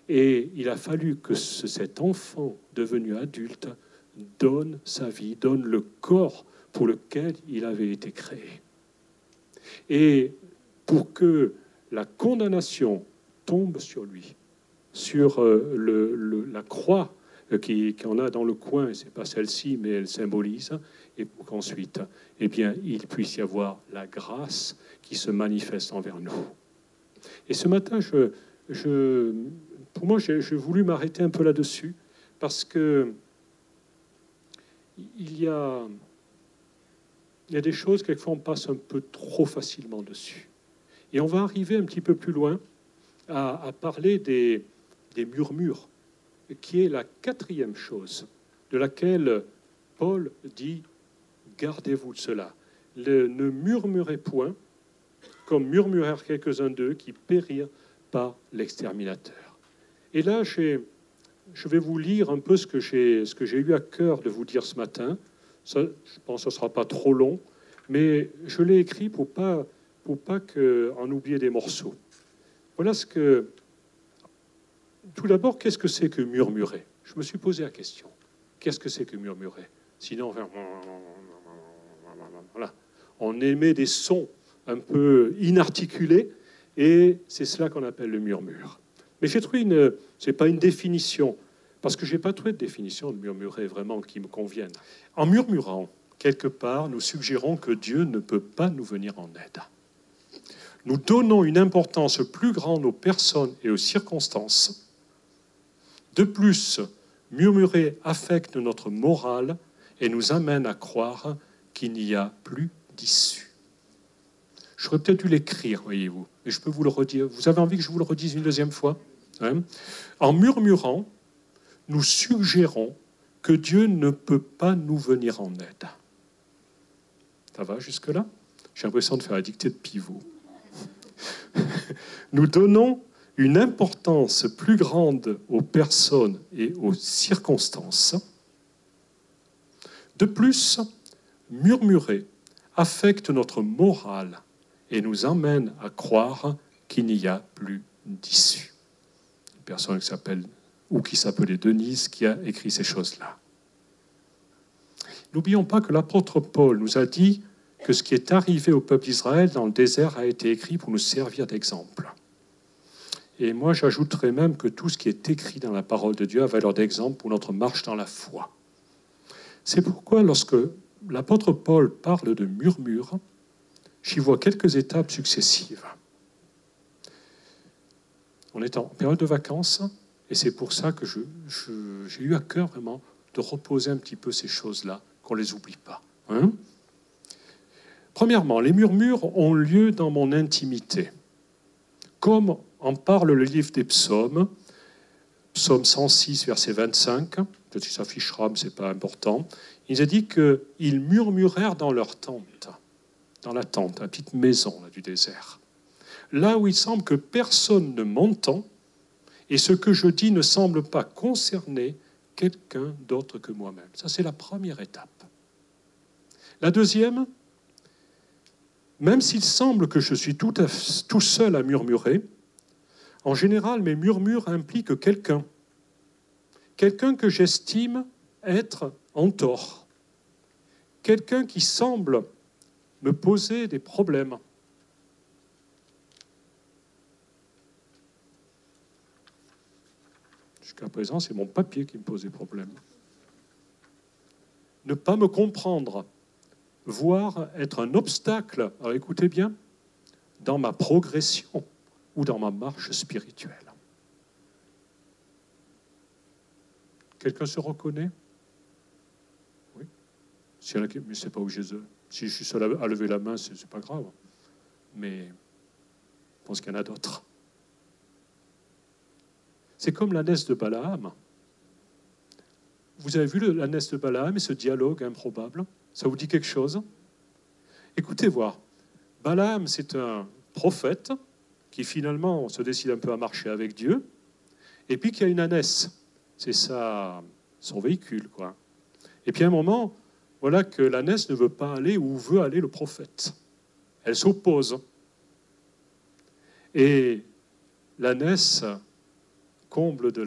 Et il a fallu que cet enfant devenu adulte donne sa vie, donne le corps pour lequel il avait été créé. Et pour que la condamnation tombe sur lui, sur la croix qu'on a dans le coin, ce n'est pas celle-ci, mais elle symbolise, et pour qu'ensuite, eh bien, il puisse y avoir la grâce qui se manifeste envers nous. Et ce matin, pour moi, j'ai voulu m'arrêter un peu là-dessus, parce que il y a des choses, quelquefois, on passe un peu trop facilement dessus. Et on va arriver un petit peu plus loin à parler des murmures, qui est la quatrième chose de laquelle Paul dit « Gardez-vous de cela. Ne murmurez point, comme murmurèrent quelques-uns d'eux qui périrent par l'exterminateur. » Et là, je vais vous lire un peu ce que j'ai eu à cœur de vous dire ce matin. Ça, je pense que ce ne sera pas trop long, mais je l'ai écrit pour pas en oublier des morceaux. Voilà ce que... Tout d'abord, qu'est-ce que c'est que murmurer? Je me suis posé la question. Qu'est-ce que c'est que murmurer? Sinon, voilà, on émet des sons un peu inarticulés, et c'est cela qu'on appelle le murmure. Mais j'ai trouvé c'est pas une définition, parce que je n'ai pas trouvé de définition de murmurer vraiment qui me convienne. En murmurant, quelque part, nous suggérons que Dieu ne peut pas nous venir en aide. Nous donnons une importance plus grande aux personnes et aux circonstances. De plus, murmurer affecte notre morale et nous amène à croire qu'il n'y a plus d'issue. J'aurais peut-être dû l'écrire, voyez-vous, mais je peux vous le redire. Vous avez envie que je vous le redise une deuxième fois? En murmurant, nous suggérons que Dieu ne peut pas nous venir en aide. Ça va jusque-là? J'ai l'impression de faire la dictée de pivot. Nous donnons une importance plus grande aux personnes et aux circonstances. De plus, murmurer affecte notre morale et nous amène à croire qu'il n'y a plus d'issue. Une personne qui s'appelait Denise qui a écrit ces choses-là. N'oublions pas que l'apôtre Paul nous a dit que ce qui est arrivé au peuple d'Israël dans le désert a été écrit pour nous servir d'exemple. Et moi, j'ajouterais même que tout ce qui est écrit dans la parole de Dieu a valeur d'exemple pour notre marche dans la foi. C'est pourquoi, lorsque l'apôtre Paul parle de murmure, j'y vois quelques étapes successives. On est en période de vacances, et c'est pour ça que j'ai eu à cœur vraiment de reposer un petit peu ces choses-là, qu'on ne les oublie pas. Premièrement, les murmures ont lieu dans mon intimité. Comme en parle le livre des psaumes, psaume 106, verset 25, peut-être que ça affichera, mais ce n'est pas important, il a dit qu'ils murmurèrent dans leur tente. dans la tente, la petite maison là, du désert. Là où il semble que personne ne m'entend et ce que je dis ne semble pas concerner quelqu'un d'autre que moi-même. Ça, c'est la première étape. La deuxième, même s'il semble que je suis tout seul à murmurer, en général, mes murmures impliquent quelqu'un que j'estime être en tort, quelqu'un qui semble me poser des problèmes. Jusqu'à présent, c'est mon papier qui me pose des problèmes. Ne pas me comprendre, voire être un obstacle, alors écoutez bien, dans ma progression ou dans ma marche spirituelle. Quelqu'un se reconnaît? Oui. Si mais je ne sais pas où Jésus. Si je suis seul à lever la main, ce n'est pas grave. Mais je pense qu'il y en a d'autres. C'est comme l'ânesse de Balaam. Vous avez vu l'ânesse de Balaam et ce dialogue improbable? Ça vous dit quelque chose? Écoutez voir. Balaam, c'est un prophète qui finalement se décide un peu à marcher avec Dieu, et puis qui a une ânesse. C'est son véhicule, quoi. Et puis à un moment, voilà que l'ânesse ne veut pas aller où veut aller le prophète. Elle s'oppose. Et l'ânesse, comble de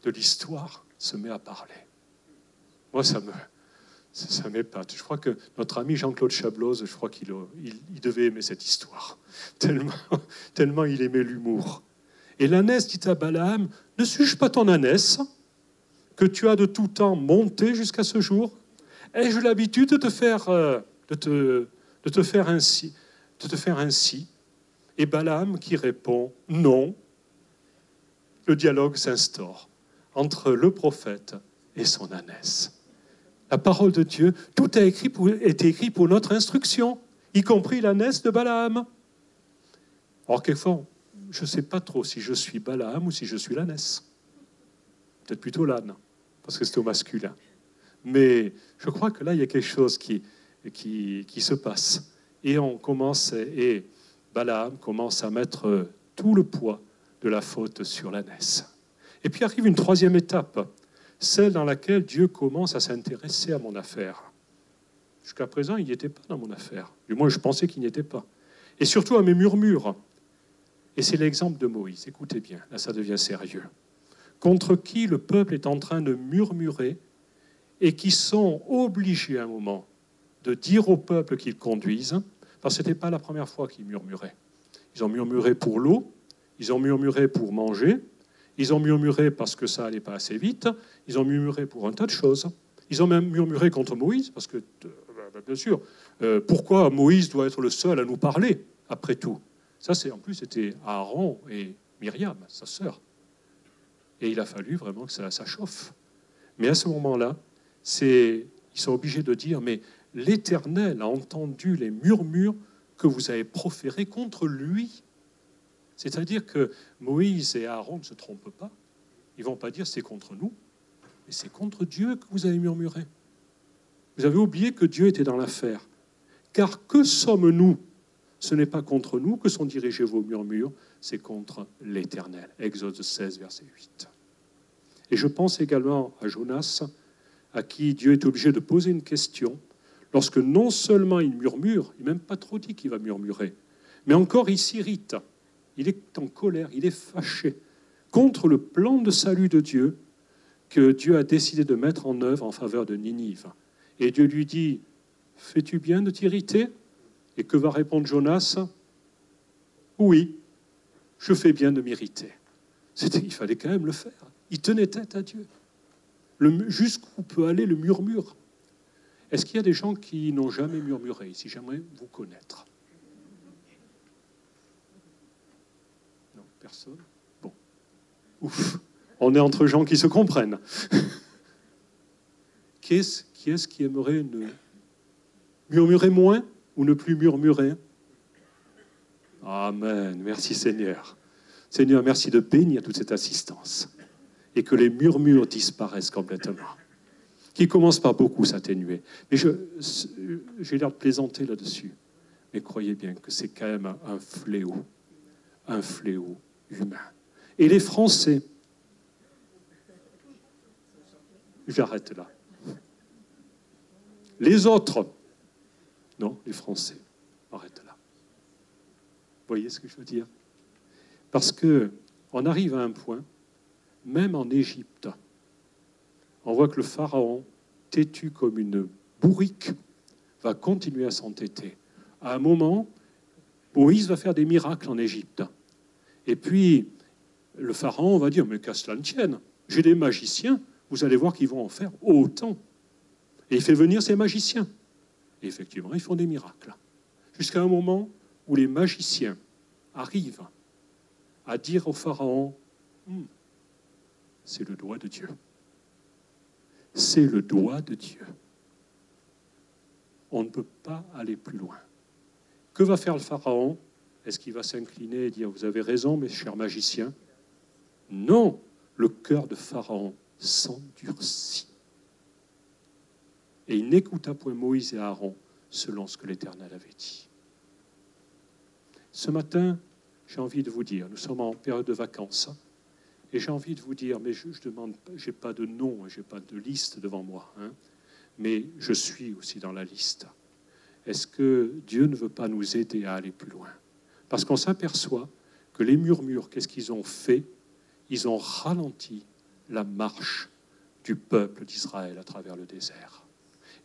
l'histoire, se met à parler. Moi, ça m'épate. Je crois que notre ami Jean-Claude Chablose, je crois qu'il devait aimer cette histoire, tellement il aimait l'humour. Et l'ânesse dit à Balaam, ne suis-je pas ton ânesse que tu as de tout temps monté jusqu'à ce jour? Ai-je l'habitude de te faire ainsi? Et Balaam qui répond, non. Le dialogue s'instaure entre le prophète et son ânesse. La parole de Dieu, tout a été écrit pour notre instruction, y compris l'ânesse de Balaam. Alors quelquefois, je ne sais pas trop si je suis Balaam ou si je suis l'ânesse. Peut-être plutôt l'âne, parce que c'est au masculin. Mais je crois que là, il y a quelque chose qui se passe. Et Balaam commence à mettre tout le poids de la faute sur l'ânesse. Et puis arrive une troisième étape, celle dans laquelle Dieu commence à s'intéresser à mon affaire. Jusqu'à présent, il n'y était pas dans mon affaire. Du moins, je pensais qu'il n'y était pas. Et surtout à mes murmures. Et c'est l'exemple de Moïse. Écoutez bien, là ça devient sérieux. Contre qui le peuple est en train de murmurer et qui sont obligés à un moment de dire au peuple qu'ils conduisent, parce que ce n'était pas la première fois qu'ils murmuraient. Ils ont murmuré pour l'eau, ils ont murmuré pour manger, ils ont murmuré parce que ça n'allait pas assez vite, ils ont murmuré pour un tas de choses. Ils ont même murmuré contre Moïse, parce que, bien sûr, pourquoi Moïse doit être le seul à nous parler, après tout? Ça, en plus, c'était Aaron et Myriam, sa sœur. Et il a fallu vraiment que ça chauffe. Mais à ce moment-là, ils sont obligés de dire, mais l'Éternel a entendu les murmures que vous avez proférés contre lui. C'est-à-dire que Moïse et Aaron ne se trompent pas. Ils ne vont pas dire c'est contre nous, mais c'est contre Dieu que vous avez murmuré. Vous avez oublié que Dieu était dans l'affaire. Car que sommes-nous? Ce n'est pas contre nous que sont dirigés vos murmures, c'est contre l'Éternel. Exode 16, verset 8. Et je pense également à Jonas, à qui Dieu est obligé de poser une question, lorsque non seulement il murmure, il n'a même pas trop dit qu'il va murmurer, mais encore il s'irrite. Il est en colère, il est fâché contre le plan de salut de Dieu que Dieu a décidé de mettre en œuvre en faveur de Ninive. Et Dieu lui dit, fais-tu bien de t'irriter? Et que va répondre Jonas? Oui, je fais bien de m'irriter. Il fallait quand même le faire. Il tenait tête à Dieu. Jusqu'où peut aller le murmure? Est-ce qu'il y a des gens qui n'ont jamais murmuré ici? J'aimerais vous connaître. Non, personne? Bon. Ouf. On est entre gens qui se comprennent. Qui est-ce qui aimerait murmurer moins ou ne plus murmurer? Amen. Merci Seigneur. Seigneur, merci de bénir toute cette assistance et que les murmures disparaissent complètement. qui commence par beaucoup s'atténuer. Mais j'ai l'air de plaisanter là-dessus. Mais croyez bien que c'est quand même un fléau humain. Et les Français, j'arrête là. Les autres, non, les Français, arrête là. Vous voyez ce que je veux dire? Parce qu'on arrive à un point, même en Égypte, on voit que le pharaon, têtu comme une bourrique, va continuer à s'entêter. À un moment, Moïse va faire des miracles en Égypte. Et puis, le pharaon va dire, mais qu'à cela ne tienne, j'ai des magiciens, vous allez voir qu'ils vont en faire autant. Et il fait venir ces magiciens. Et effectivement, ils font des miracles. Jusqu'à un moment où les magiciens arrivent à dire au pharaon, c'est le doigt de Dieu. C'est le doigt de Dieu. On ne peut pas aller plus loin. Que va faire le pharaon? Est-ce qu'il va s'incliner et dire, vous avez raison, mes chers magiciens? Non, le cœur de pharaon s'endurcit. Et il n'écouta point Moïse et Aaron selon ce que l'Éternel avait dit. Ce matin, j'ai envie de vous dire, nous sommes en période de vacances, et j'ai envie de vous dire, mais je demande, je n'ai pas de nom, je n'ai pas de liste devant moi, mais je suis aussi dans la liste. Est-ce que Dieu ne veut pas nous aider à aller plus loin? Parce qu'on s'aperçoit que les murmures, qu'est-ce qu'ils ont fait? Ils ont ralenti la marche du peuple d'Israël à travers le désert.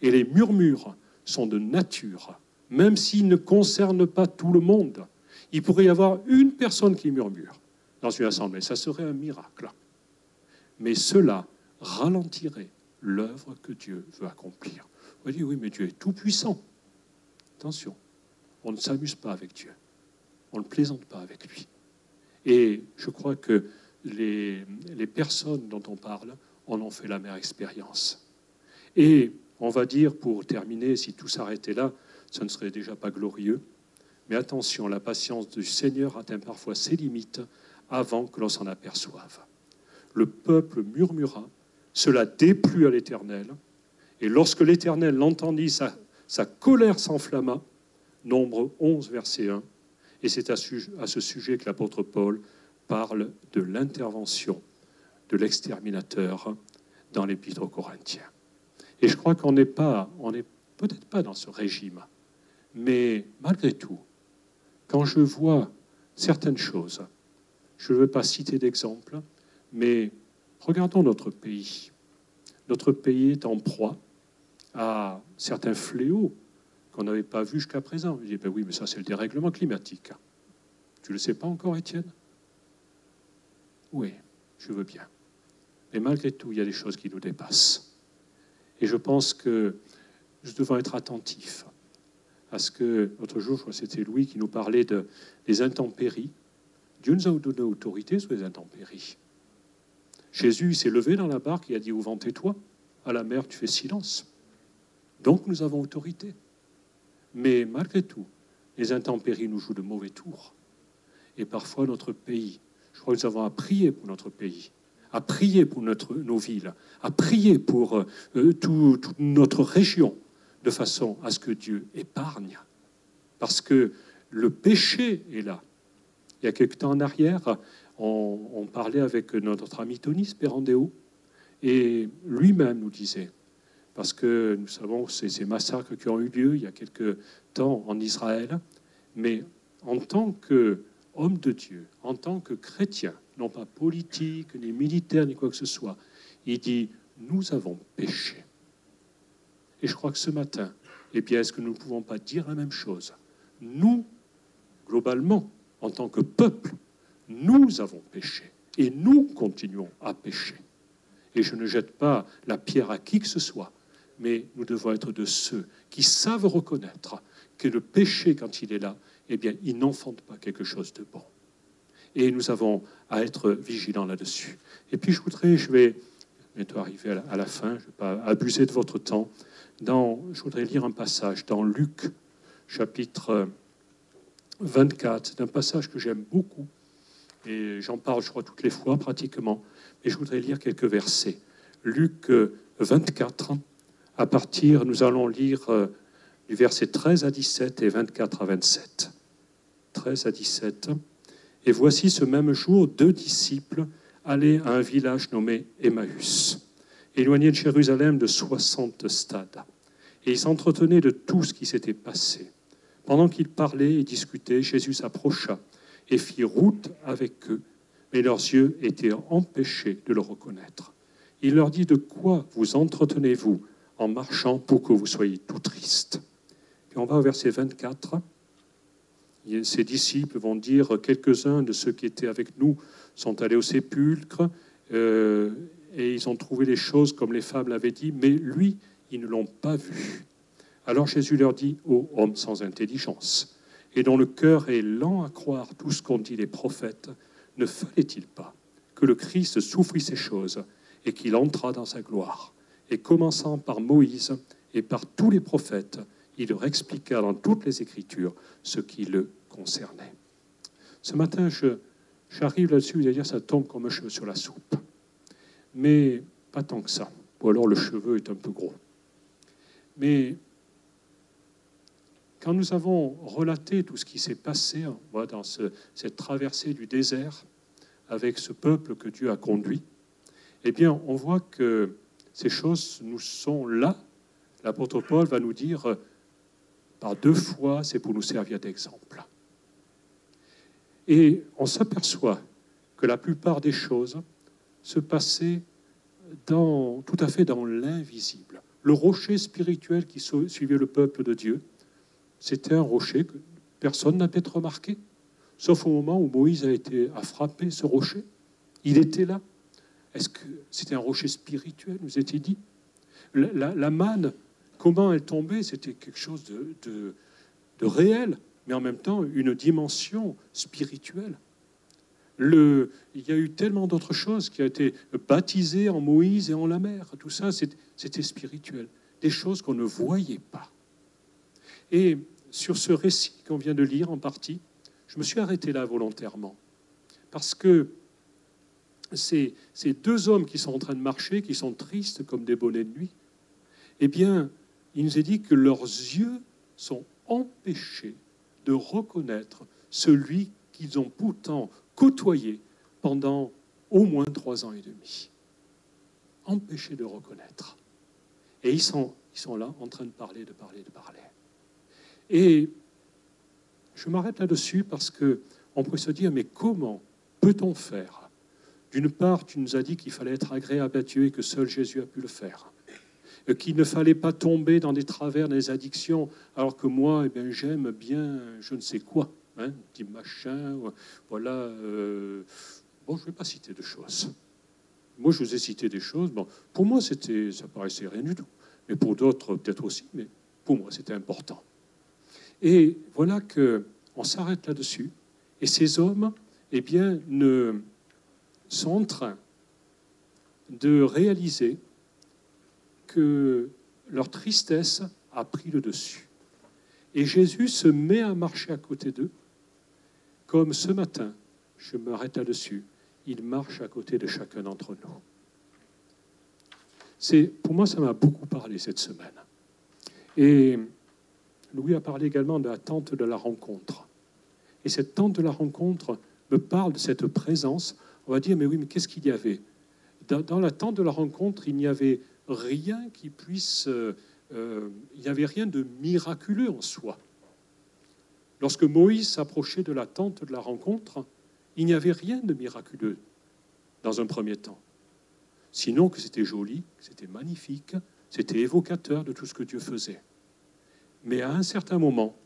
Et les murmures sont de nature, même s'ils ne concernent pas tout le monde. Il pourrait y avoir une personne qui murmure dans une assemblée, ça serait un miracle. Mais cela ralentirait l'œuvre que Dieu veut accomplir. On va dire, oui, mais Dieu est tout-puissant. Attention, on ne s'amuse pas avec Dieu. On ne plaisante pas avec lui. Et je crois que les personnes dont on parle en ont fait la meilleure expérience. Et on va dire, pour terminer, si tout s'arrêtait là, ce ne serait déjà pas glorieux. Mais attention, la patience du Seigneur atteint parfois ses limites avant que l'on s'en aperçoive. Le peuple murmura, cela déplut à l'Éternel, et lorsque l'Éternel l'entendit, sa colère s'enflamma. Nombre 11, verset 1. Et c'est à ce sujet que l'apôtre Paul parle de l'intervention de l'exterminateur dans l'Épître aux Corinthiens. Et je crois on n'est peut-être pas dans ce régime, mais malgré tout, quand je vois certaines choses, je ne veux pas citer d'exemple, mais regardons notre pays. Notre pays est en proie à certains fléaux qu'on n'avait pas vus jusqu'à présent. Je dis, ben oui, mais ça c'est le dérèglement climatique. Tu ne le sais pas encore, Étienne? Oui, je veux bien. Mais malgré tout, il y a des choses qui nous dépassent. Et je pense que nous devons être attentifs à ce que, l'autre jour, je crois que c'était Louis qui nous parlait des intempéries. Dieu nous a donné autorité sur les intempéries. Jésus s'est levé dans la barque et a dit, au vent tais-toi, à la mer tu fais silence. Donc nous avons autorité. Mais malgré tout, les intempéries nous jouent de mauvais tours. Et parfois notre pays, je crois que nous avons à prier pour notre pays, à prier pour nos villes, à prier pour toute notre région, de façon à ce que Dieu épargne. Parce que le péché est là. Il y a quelque temps en arrière, on parlait avec notre ami Tony Sperandeo, et lui-même nous disait, parce que nous savons ces massacres qui ont eu lieu il y a quelque temps en Israël, mais en tant qu'homme de Dieu, en tant que chrétien, non pas politique, ni militaire, ni quoi que ce soit, il dit, nous avons péché. Et je crois que ce matin, eh bien, est-ce que nous ne pouvons pas dire la même chose? Nous, globalement, en tant que peuple, nous avons péché. Et nous continuons à pécher. Et je ne jette pas la pierre à qui que ce soit, mais nous devons être de ceux qui savent reconnaître que le péché, quand il est là, eh bien, il n'enfante pas quelque chose de bon. Et nous avons à être vigilants là-dessus. Et puis je vais bientôt arriver à la fin, je ne vais pas abuser de votre temps. Je voudrais lire un passage dans Luc, chapitre 24. C'est un passage que j'aime beaucoup, et j'en parle, je crois, toutes les fois, pratiquement. Et je voudrais lire quelques versets. Luc 24. À partir, nous allons lire du verset 13 à 17 et 24 à 27. 13 à 17. Et voici ce même jour, 2 disciples allaient à un village nommé Emmaüs, éloigné de Jérusalem de 60 stades. Et ils s'entretenaient de tout ce qui s'était passé. Pendant qu'ils parlaient et discutaient, Jésus s'approcha et fit route avec eux, mais leurs yeux étaient empêchés de le reconnaître. Il leur dit, « De quoi vous entretenez-vous en marchant pour que vous soyez tout tristes ?» Puis on va au verset 24. Ces disciples vont dire, quelques-uns de ceux qui étaient avec nous sont allés au sépulcre et ils ont trouvé les choses comme les femmes l'avaient dit, mais lui, ils ne l'ont pas vu. Alors Jésus leur dit, ô hommes sans intelligence, et dont le cœur est lent à croire tout ce qu'ont dit les prophètes, ne fallait-il pas que le Christ souffrit ces choses et qu'il entrât dans sa gloire? Et commençant par Moïse et par tous les prophètes, il leur expliqua dans toutes les Écritures ce qui le concernait. Ce matin, j'arrive là-dessus, vous allez dire, ça tombe comme un cheveu sur la soupe. Mais pas tant que ça. Ou alors le cheveu est un peu gros. Mais quand nous avons relaté tout ce qui s'est passé dans cette traversée du désert avec ce peuple que Dieu a conduit, eh bien, on voit que ces choses nous sont là. L'apôtre Paul va nous dire, par 2 fois, c'est pour nous servir d'exemple. Et on s'aperçoit que la plupart des choses se passaient tout à fait dans l'invisible. Le rocher spirituel qui suivait le peuple de Dieu, c'était un rocher que personne n'a peut-être remarqué, sauf au moment où Moïse a frappé ce rocher. Il était là. Est-ce que c'était un rocher spirituel, nous était dit? La manne, comment elle tombait, c'était quelque chose de réel, mais en même temps une dimension spirituelle. Il y a eu tellement d'autres choses qui ont été baptisées en Moïse et en la mer. Tout ça, c'était spirituel. Des choses qu'on ne voyait pas. Et sur ce récit qu'on vient de lire en partie, je me suis arrêté là volontairement. Parce que ces 2 hommes qui sont en train de marcher, qui sont tristes comme des bonnets de nuit, eh bien, il nous est dit que leurs yeux sont empêchés de reconnaître celui qu'ils ont pourtant côtoyé pendant au moins 3 ans et demi. Empêchés de reconnaître. Et ils sont là en train de parler. Et je m'arrête là-dessus parce qu'on pourrait se dire, mais comment peut-on faire? D'une part, tu nous as dit qu'il fallait être agréable à Dieu et que seul Jésus a pu le faire. Qu'il ne fallait pas tomber dans des travers, dans des addictions, alors que moi, j'aime bien je ne sais quoi, un petit machin, voilà. Bon, je ne vais pas citer de choses. Moi, je vous ai cité des choses. Bon, pour moi, ça paraissait rien du tout. Mais pour d'autres, peut-être aussi, mais pour moi, c'était important. Et voilà qu'on s'arrête là-dessus. Et ces hommes, sont en train de réaliser que leur tristesse a pris le dessus. Et Jésus se met à marcher à côté d'eux, comme ce matin, je m'arrête là-dessus, il marche à côté de chacun d'entre nous. Pour moi, ça m'a beaucoup parlé cette semaine. Et Louis a parlé également de la tente de la rencontre. Et cette tente de la rencontre me parle de cette présence. On va dire, mais oui, mais qu'est-ce qu'il y avait? Dans la tente de la rencontre, il n'y avait rien qui puisse... il n'y avait rien de miraculeux en soi. Lorsque Moïse s'approchait de la tente de la rencontre, il n'y avait rien de miraculeux dans un premier temps. Sinon que c'était joli, que c'était magnifique, c'était évocateur de tout ce que Dieu faisait. Mais à un certain moment,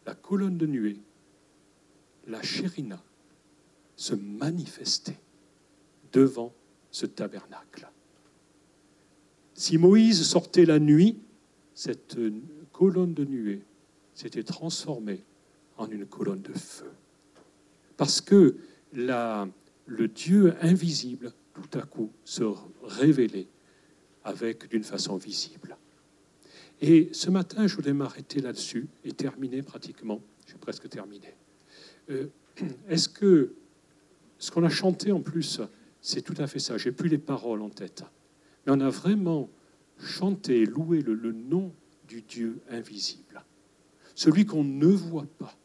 la colonne de nuée, la Chérina, se manifestait devant ce tabernacle. Si Moïse sortait la nuit, cette colonne de nuée s'était transformée en une colonne de feu. Parce que le Dieu invisible, tout à coup, se révélait d'une façon visible. Et ce matin, je voulais m'arrêter là-dessus et terminer pratiquement. J'ai presque terminé. Est-ce que ce qu'on a chanté en plus, c'est tout à fait ça. J'ai plus les paroles en tête. Mais on a vraiment chanté et loué le nom du Dieu invisible, celui qu'on ne voit pas.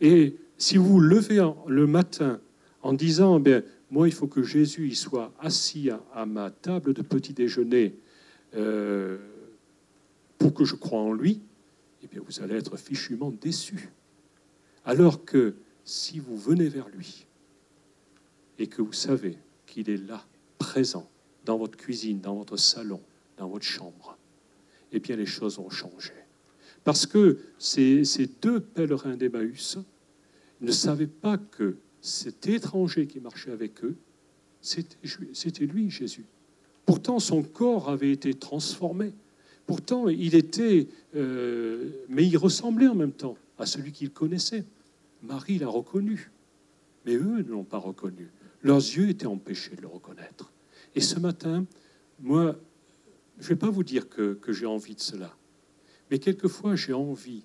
Et si vous vous levez le matin en disant, bien, moi, il faut que Jésus il soit assis à ma table de petit déjeuner pour que je croie en lui, eh bien, vous allez être fichument déçu. Alors que si vous venez vers lui et que vous savez qu'il est là, présent, dans votre cuisine, dans votre salon, dans votre chambre, eh bien, les choses vont changer. Parce que ces deux pèlerins d'Emmaüs ne savaient pas que cet étranger qui marchait avec eux, c'était lui, Jésus. Pourtant, son corps avait été transformé. Pourtant, il était... mais il ressemblait en même temps à celui qu'il connaissait. Marie l'a reconnu. Mais eux ne l'ont pas reconnu. Leurs yeux étaient empêchés de le reconnaître. Et ce matin, moi, je ne vais pas vous dire que j'ai envie de cela. Mais quelquefois, j'ai envie,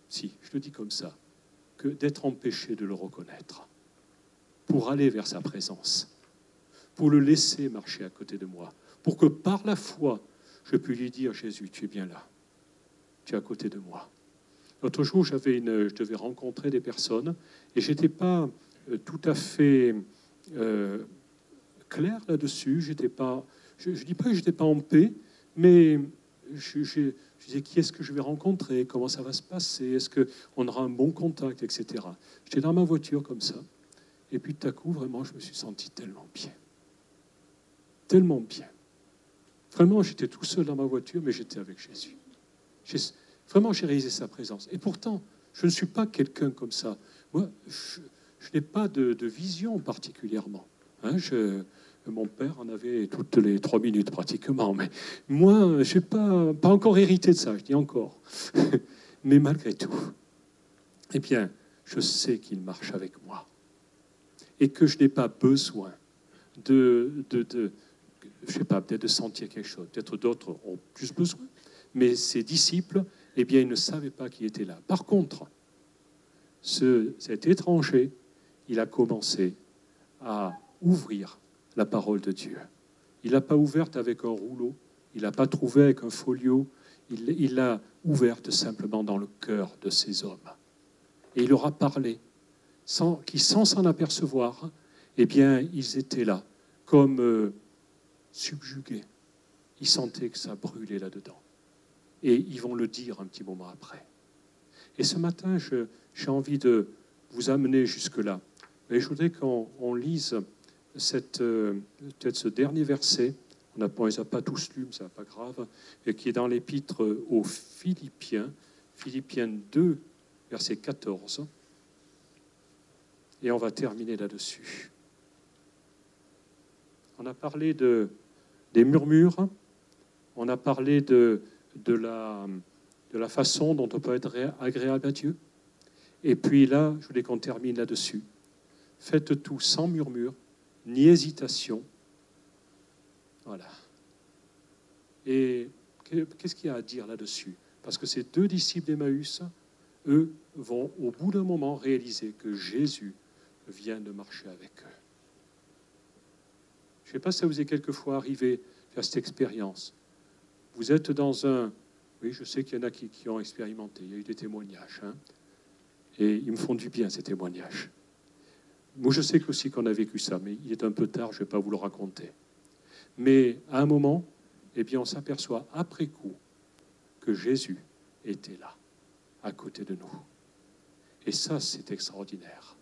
si, je le dis comme ça, que d'être empêché de le reconnaître, pour aller vers sa présence, pour le laisser marcher à côté de moi, pour que par la foi, je puisse lui dire, Jésus, tu es bien là, tu es à côté de moi. L'autre jour, je devais rencontrer des personnes et je n'étais pas tout à fait clair là-dessus. Je ne dis pas que je n'étais pas en paix, mais je disais, qui est-ce que je vais rencontrer? Comment ça va se passer? Est-ce qu'on aura un bon contact, etc. J'étais dans ma voiture comme ça. Et puis tout à coup, vraiment, je me suis senti tellement bien. Tellement bien. Vraiment, j'étais tout seul dans ma voiture, mais j'étais avec Jésus. Vraiment, j'ai réalisé sa présence. Et pourtant, je ne suis pas quelqu'un comme ça. Moi, je n'ai pas de vision particulièrement. Hein, mon père en avait toutes les 3 minutes pratiquement. Mais moi, je n'ai pas encore hérité de ça, je dis encore. Mais malgré tout, eh bien, je sais qu'il marche avec moi. Et que je n'ai pas besoin je ne sais pas, peut-être de sentir quelque chose. Peut-être d'autres ont plus besoin. Mais ces disciples, eh bien, ils ne savaient pas qui était là. Par contre, cet étranger, il a commencé à ouvrir la parole de Dieu. Il l'a pas ouverte avec un rouleau, il l'a pas trouvée avec un folio, il l'a ouverte simplement dans le cœur de ces hommes. Et il leur a parlé, sans s'en apercevoir, eh bien, ils étaient là, comme subjugués. Ils sentaient que ça brûlait là-dedans. Et ils vont le dire un petit moment après. Et ce matin, j'ai envie de vous amener jusque-là. Mais je voudrais qu'on lise peut-être ce dernier verset. On ne les a pas tous lus, mais ce n'est pas grave. Et qui est dans l'épître aux Philippiens, Philippiens 2, verset 14. Et on va terminer là-dessus. On a parlé des murmures. On a parlé de la façon dont on peut être agréable à Dieu. Et puis là, je voulais qu'on termine là-dessus. Faites tout sans murmure, ni hésitation. Voilà. Et qu'est-ce qu'il y a à dire là-dessus? Parce que ces deux disciples d'Emmaüs, eux, vont au bout d'un moment réaliser que Jésus vient de marcher avec eux. Je ne sais pas si ça vous est quelquefois arrivé à cette expérience. Vous êtes dans un... Oui, je sais qu'il y en a qui ont expérimenté. Il y a eu des témoignages. Hein, et ils me font du bien, ces témoignages. Moi, je sais aussi qu'on a vécu ça, mais il est un peu tard, je ne vais pas vous le raconter. Mais à un moment, eh bien, on s'aperçoit après coup que Jésus était là, à côté de nous. Et ça, c'est extraordinaire.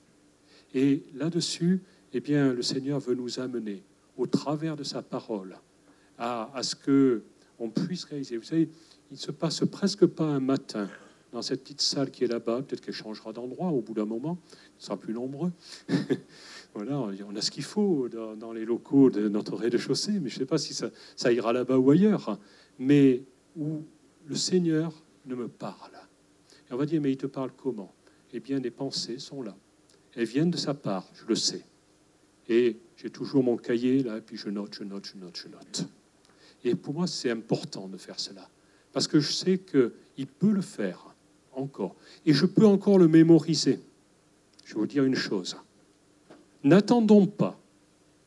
Et là-dessus, eh bien, le Seigneur veut nous amener, au travers de sa parole, à ce qu'on puisse réaliser. Vous savez, il ne se passe presque pas un matin dans cette petite salle qui est là-bas. Peut-être qu'elle changera d'endroit au bout d'un moment. On sera plus nombreux. Voilà, on a ce qu'il faut dans les locaux de notre rez-de-chaussée, mais je ne sais pas si ça ira là-bas ou ailleurs. Mais où le Seigneur ne me parle. Et on va dire, mais il te parle comment? Eh bien, les pensées sont là. Elles viennent de sa part, je le sais. Et j'ai toujours mon cahier là, et puis je note. Et pour moi, c'est important de faire cela. Parce que je sais qu'il peut le faire encore. Et je peux encore le mémoriser. Je vais vous dire une chose. N'attendons pas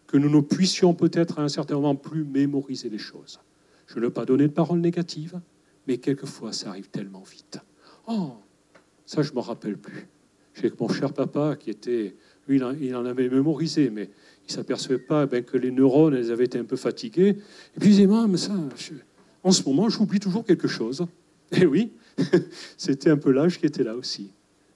que nous ne puissions peut-être à un certain moment plus mémoriser les choses. Je ne veux pas donner de paroles négatives, mais quelquefois ça arrive tellement vite. Oh, ça je ne m'en rappelle plus. J'ai mon cher papa qui était, lui, il en avait mémorisé, mais il ne s'apercevait pas que les neurones, elles avaient été un peu fatiguées. Et puis il disait, mais ça, en ce moment, j'oublie toujours quelque chose. Et oui, c'était un peu l'âge qui était là aussi.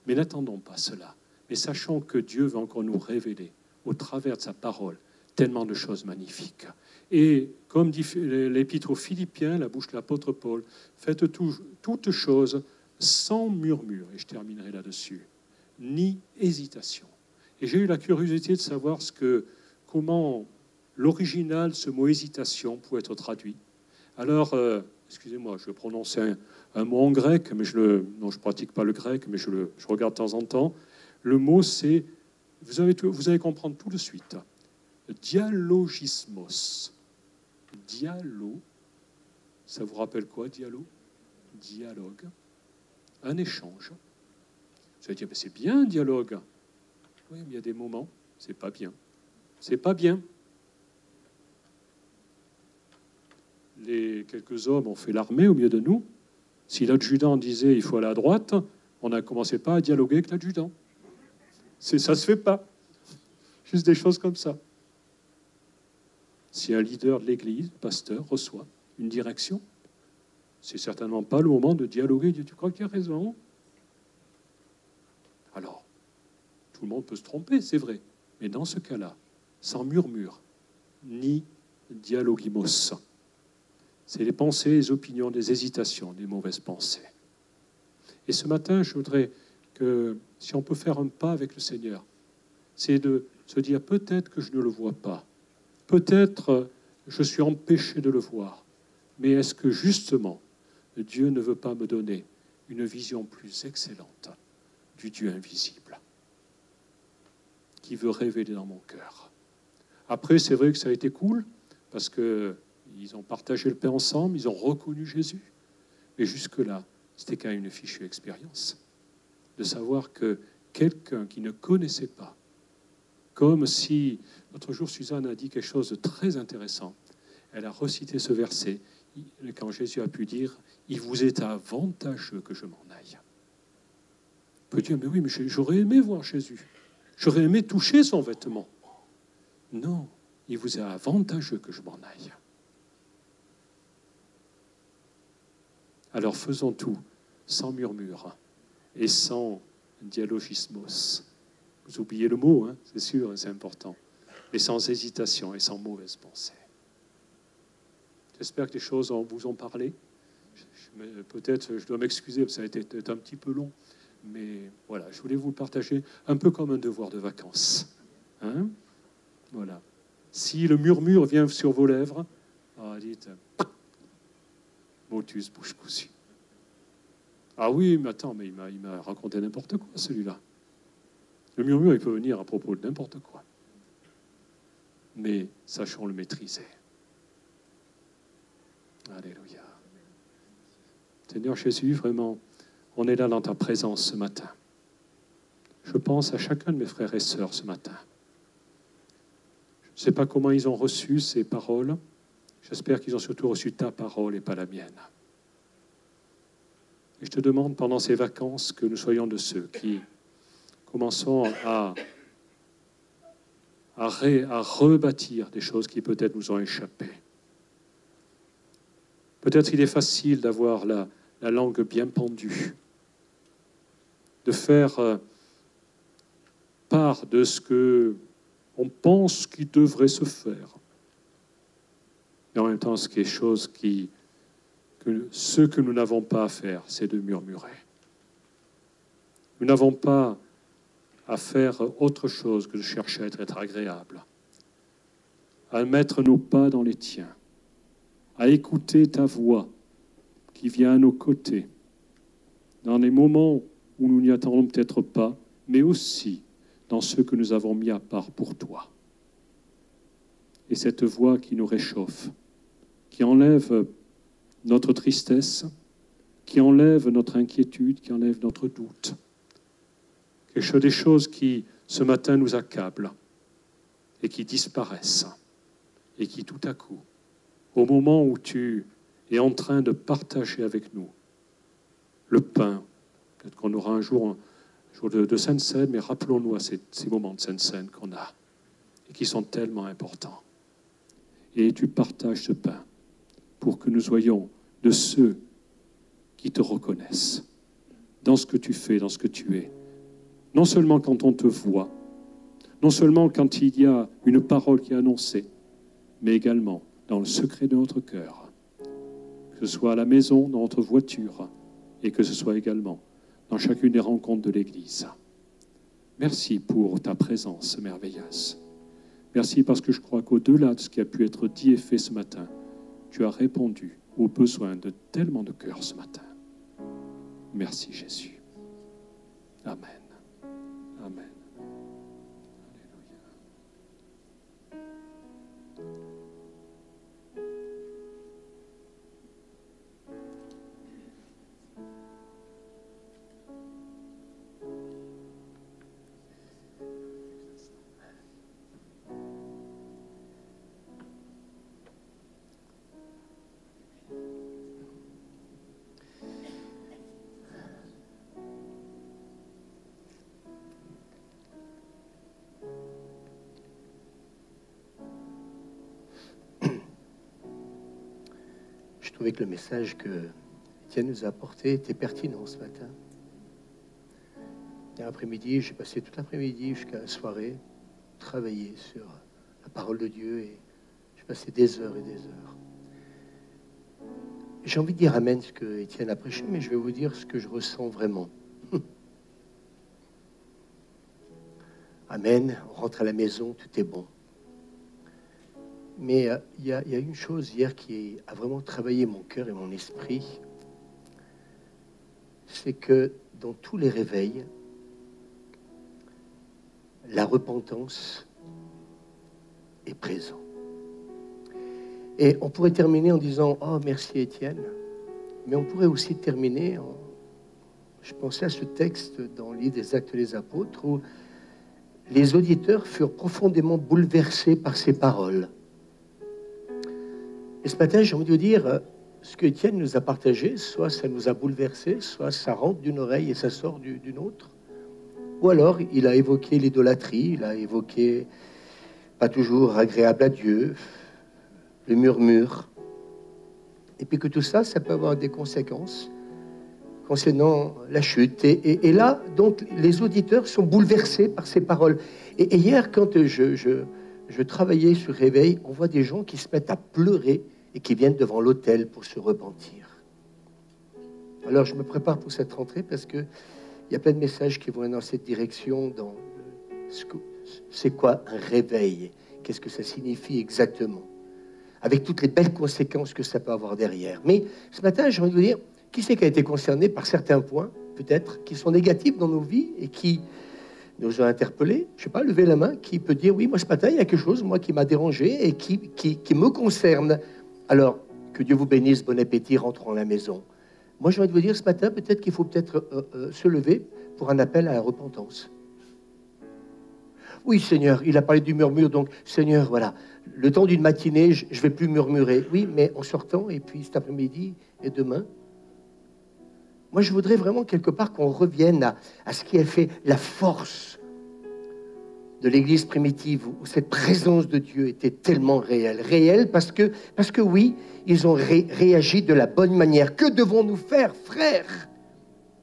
Mais n'attendons pas cela. Mais sachons que Dieu va encore nous révéler, au travers de sa parole, tellement de choses magnifiques. Et comme dit l'Épître aux Philippiens, la bouche de l'apôtre Paul, faites toutes choses sans murmure, et je terminerai là-dessus, ni hésitation. Et j'ai eu la curiosité de savoir comment l'original, ce mot hésitation, pouvait être traduit. Alors, excusez-moi, je prononce un mot en grec, mais je ne pratique pas le grec, mais je regarde de temps en temps. Le mot, c'est, vous allez comprendre tout de suite, dialogismos. Dialo, ça vous rappelle quoi, dialo? Dialogue, un échange. Vous allez dire, mais c'est bien un dialogue. Oui, mais il y a des moments, c'est pas bien. C'est pas bien. Quelques hommes ont fait l'armée au milieu de nous. Si l'adjudant disait il faut aller à droite, on n'a commencé pas à dialoguer avec l'adjudant. Ça se fait pas. Juste des choses comme ça. Si un leader de l'Église, pasteur, reçoit une direction, c'est certainement pas le moment de dialoguer. Tu crois qu'il a raison? Alors, tout le monde peut se tromper, c'est vrai. Mais dans ce cas-là, sans murmure, ni dialogimos. C'est les pensées, les opinions, des hésitations, des mauvaises pensées. Et ce matin, je voudrais que, si on peut faire un pas avec le Seigneur, c'est de se dire peut-être que je ne le vois pas. Peut-être je suis empêché de le voir. Mais est-ce que justement, Dieu ne veut pas me donner une vision plus excellente du Dieu invisible qui veut révéler dans mon cœur? Après, c'est vrai que ça a été cool parce qu'ils ont partagé le pain ensemble, ils ont reconnu Jésus. Mais jusque-là, c'était quand même une fichue expérience de savoir que quelqu'un qui ne connaissait pas, comme si, l'autre jour, Suzanne a dit quelque chose de très intéressant. Elle a recité ce verset quand Jésus a pu dire « Il vous est avantageux que je m'en aille ». On peut dire « Mais oui, mais j'aurais aimé voir Jésus. J'aurais aimé toucher son vêtement. » Non, il vous est avantageux que je m'en aille. Alors faisons tout sans murmure et sans dialogismos. Vous oubliez le mot, hein, c'est sûr, c'est important. Mais sans hésitation et sans mauvaise pensée. J'espère que les choses vous ont parlé. Peut-être, je dois m'excuser, ça a été un petit peu long. Mais voilà, je voulais vous le partager un peu comme un devoir de vacances. Hein? Voilà. Si le murmure vient sur vos lèvres, dites motus bouche cousue. Ah oui, mais attends, mais il m'a raconté n'importe quoi, celui-là. Le murmure, il peut venir à propos de n'importe quoi. Mais sachons le maîtriser. Alléluia. Seigneur Jésus, vraiment, on est là dans ta présence ce matin. Je pense à chacun de mes frères et sœurs ce matin. Je ne sais pas comment ils ont reçu ces paroles. J'espère qu'ils ont surtout reçu ta parole et pas la mienne. Et je te demande pendant ces vacances que nous soyons de ceux qui commençons à rebâtir des choses qui peut-être nous ont échappé. Peut-être il est facile d'avoir la langue bien pendue, de faire part de ce qu'on pense qu'il devrait se faire. Et en même temps, ce qui est chose ce que nous n'avons pas à faire, c'est de murmurer. Nous n'avons pas à faire autre chose que de chercher à être agréable, à mettre nos pas dans les tiens, à écouter ta voix qui vient à nos côtés, dans les moments où nous n'y attendons peut-être pas, mais aussi dans ceux que nous avons mis à part pour toi. Et cette voix qui nous réchauffe, qui enlève notre tristesse, qui enlève notre inquiétude, qui enlève notre doute. Des choses qui, ce matin, nous accablent. et qui disparaissent. Et qui tout à coup, au moment où tu es en train de partager avec nous le pain, peut-être qu'on aura un jour de Sainte Seine, mais rappelons-nous à ces moments de Sainte Seine qu'on a et qui sont tellement importants. Et tu partages ce pain pour que nous soyons de ceux qui te reconnaissent dans ce que tu fais, dans ce que tu es. Non seulement quand on te voit, non seulement quand il y a une parole qui est annoncée, mais également dans le secret de notre cœur, que ce soit à la maison, dans notre voiture, et que ce soit également dans chacune des rencontres de l'Église. Merci pour ta présence merveilleuse. Merci parce que je crois qu'au-delà de ce qui a pu être dit et fait ce matin, tu as répondu aux besoins de tellement de cœurs ce matin. Merci Jésus. Amen. Amen. Je trouvais que le message que Étienne nous a apporté était pertinent ce matin. Hier après-midi, j'ai passé toute l'après-midi jusqu'à la soirée, travailler sur la parole de Dieu et j'ai passé des heures et des heures. J'ai envie de dire amen ce que Étienne a prêché, mais je vais vous dire ce que je ressens vraiment. Amen, on rentre à la maison, tout est bon. Mais il y a une chose hier qui a vraiment travaillé mon cœur et mon esprit, c'est que dans tous les réveils, la repentance est présente. Et on pourrait terminer en disant « Oh, merci Étienne », mais on pourrait aussi terminer en... Je pensais à ce texte dans le livre des Actes des Apôtres où les auditeurs furent profondément bouleversés par ces paroles. Et ce matin, j'ai envie de vous dire, ce que Étienne nous a partagé, soit ça nous a bouleversés, soit ça rentre d'une oreille et ça sort d'une autre. Ou alors, il a évoqué l'idolâtrie, il a évoqué, pas toujours agréable à Dieu, le murmure. Et puis que tout ça, ça peut avoir des conséquences concernant la chute. Et là, donc, les auditeurs sont bouleversés par ces paroles. Et hier, quand je travaillais sur Réveil, on voit des gens qui se mettent à pleurer et qui viennent devant l'autel pour se repentir. Alors, je me prépare pour cette rentrée parce qu'il y a plein de messages qui vont dans cette direction. C'est quoi un réveil? Qu'est-ce que ça signifie exactement? Avec toutes les belles conséquences que ça peut avoir derrière. Mais ce matin, j'ai envie de vous dire, qui c'est qui a été concerné par certains points, peut-être, qui sont négatifs dans nos vies et qui nous ont interpellés? Je ne sais pas, lever la main, qui peut dire, oui, moi ce matin, il y a quelque chose, moi, qui m'a dérangé et qui me concerne. Alors, que Dieu vous bénisse, bon appétit, rentrons à la maison. Moi, j'ai envie de vous dire, ce matin, peut-être qu'il faut se lever pour un appel à la repentance. Oui, Seigneur, il a parlé du murmure, donc, Seigneur, voilà, le temps d'une matinée, je ne vais plus murmurer. Oui, mais en sortant, et puis cet après-midi et demain, moi, je voudrais vraiment quelque part qu'on revienne à ce qui a fait la force de l'Église primitive, où cette présence de Dieu était tellement réelle. Réelle parce que oui, ils ont réagi de la bonne manière. Que devons-nous faire, frères?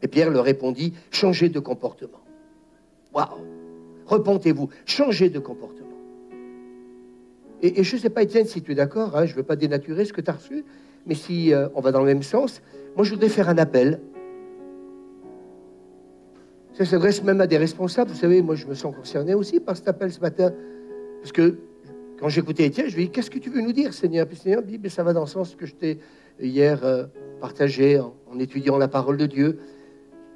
Et Pierre leur répondit, changez de comportement. Waouh! Repentez-vous, changez de comportement. Et je ne sais pas, Étienne, si tu es d'accord, hein, je ne veux pas dénaturer ce que tu as reçu, mais si on va dans le même sens, moi je voudrais faire un appel. Ça s'adresse même à des responsables. Vous savez, moi, je me sens concerné aussi par cet appel ce matin. Parce que quand j'écoutais Étienne, je lui ai dit, qu'est-ce que tu veux nous dire, Seigneur? Puis Seigneur dit, mais ça va dans le sens que je t'ai hier partagé en étudiant la parole de Dieu.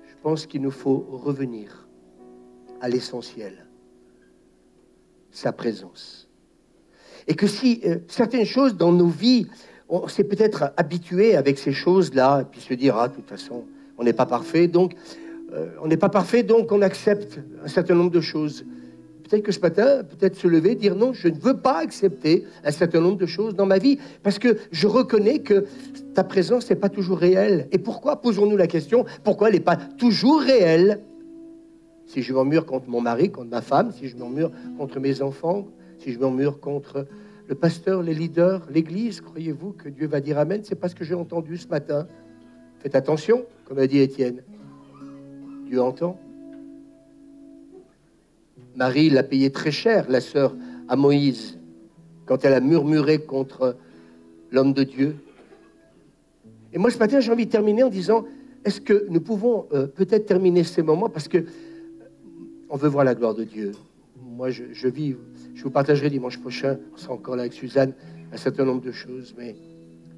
Je pense qu'il nous faut revenir à l'essentiel, sa présence. Et que si certaines choses dans nos vies, on s'est peut-être habitué avec ces choses-là, et puis se dire, ah, de toute façon, on n'est pas parfait, donc... on n'est pas parfait, donc on accepte un certain nombre de choses. peut-être que ce matin, peut-être se lever, dire non, je ne veux pas accepter un certain nombre de choses dans ma vie, parce que je reconnais que ta présence n'est pas toujours réelle. Et pourquoi, posons-nous la question, pourquoi elle n'est pas toujours réelle? Si je murmure contre mon mari, contre ma femme, si je murmure contre mes enfants, si je murmure contre le pasteur, les leaders, l'église, croyez-vous que Dieu va dire amen? C'est pas ce que j'ai entendu ce matin. Faites attention, comme a dit Étienne. Dieu entend. Marie l'a payé très cher, la sœur à Moïse, quand elle a murmuré contre l'homme de Dieu. Et moi, ce matin, j'ai envie de terminer en disant, est-ce que nous pouvons peut-être terminer ces moments, parce que on veut voir la gloire de Dieu. Moi, je vous partagerai dimanche prochain, on sera encore là avec Suzanne, un certain nombre de choses, mais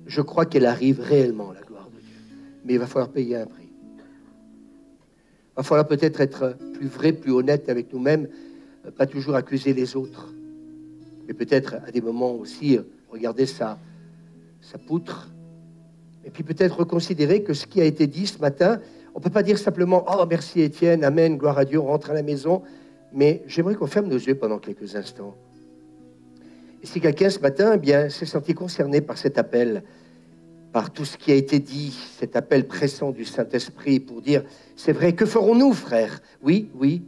je crois qu'elle arrive réellement, la gloire de Dieu. Mais il va falloir payer un prix. Il va falloir peut-être être plus vrai, plus honnête avec nous-mêmes, pas toujours accuser les autres, mais peut-être à des moments aussi regarder sa poutre, et puis peut-être reconsidérer que ce qui a été dit ce matin, on ne peut pas dire simplement « Oh, merci Étienne, amen, gloire à Dieu, on rentre à la maison », mais j'aimerais qu'on ferme nos yeux pendant quelques instants. Et si quelqu'un ce matin s'est senti concerné par cet appel, par tout ce qui a été dit, cet appel pressant du Saint-Esprit pour dire « C'est vrai, que ferons-nous, frères ?» Oui, il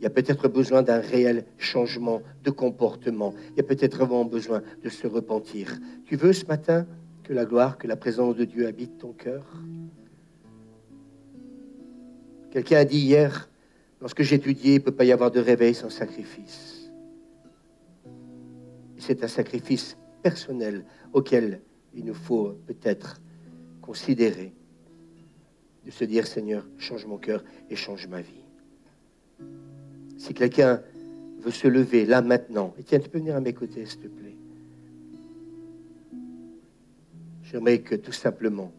y a peut-être besoin d'un réel changement de comportement. Il y a peut-être vraiment besoin de se repentir. Tu veux ce matin que la gloire, que la présence de Dieu habite ton cœur? Quelqu'un a dit hier, lorsque j'étudiais, il ne peut pas y avoir de réveil sans sacrifice. C'est un sacrifice personnel auquel il nous faut peut-être considérer, de se dire, Seigneur, change mon cœur et change ma vie. Si quelqu'un veut se lever là maintenant, et tiens, tu peux venir à mes côtés, s'il te plaît. J'aimerais que tout simplement,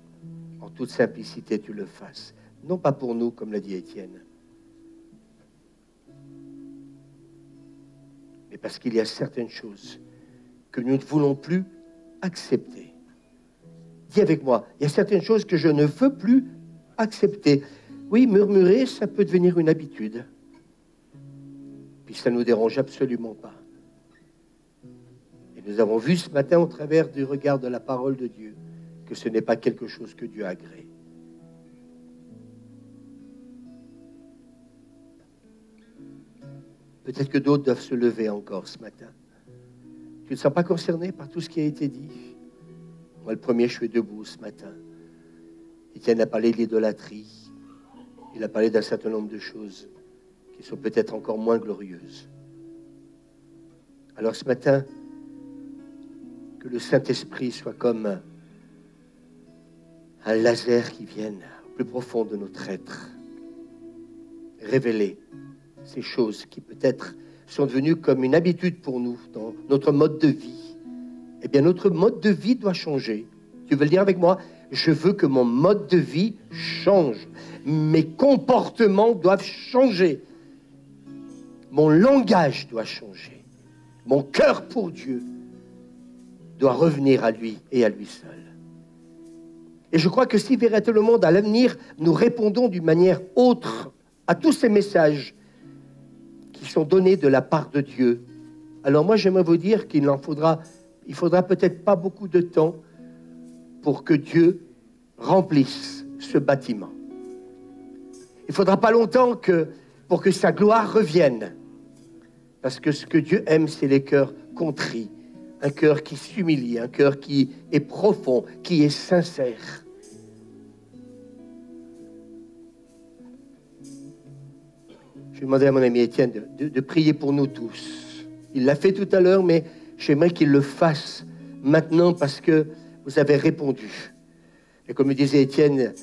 en toute simplicité, tu le fasses. Non pas pour nous, comme l'a dit Étienne, mais parce qu'il y a certaines choses que nous ne voulons plus accepter. Dis avec moi, il y a certaines choses que je ne veux plus accepter. Oui, murmurer, ça peut devenir une habitude. Puis ça ne nous dérange absolument pas. Et nous avons vu ce matin, au travers du regard de la parole de Dieu, que ce n'est pas quelque chose que Dieu agrée. Peut-être que d'autres doivent se lever encore ce matin. Tu ne te sens pas concerné par tout ce qui a été dit? Moi, le premier, je suis debout ce matin. Étienne a parlé de l'idolâtrie. Il a parlé d'un certain nombre de choses qui sont peut-être encore moins glorieuses. Alors ce matin, que le Saint-Esprit soit comme un laser qui vienne au plus profond de notre être, révéler ces choses qui peut-être sont devenues comme une habitude pour nous dans notre mode de vie. Eh bien, notre mode de vie doit changer. Tu veux le dire avec moi? Je veux que mon mode de vie change. Mes comportements doivent changer. Mon langage doit changer. Mon cœur pour Dieu doit revenir à lui et à lui seul. Et je crois que si véritablement, à l'avenir, nous répondons d'une manière autre à tous ces messages qui sont donnés de la part de Dieu, alors moi, j'aimerais vous dire qu'il faudra peut-être pas beaucoup de temps pour que Dieu remplisse ce bâtiment. Il faudra pas longtemps pour que sa gloire revienne. Parce que ce que Dieu aime, c'est les cœurs contrits, un cœur qui s'humilie, un cœur qui est profond, qui est sincère. Je vais demander à mon ami Étienne de prier pour nous tous. Il l'a fait tout à l'heure, mais j'aimerais qu'il le fasse maintenant parce que vous avez répondu. Et comme le disait Étienne,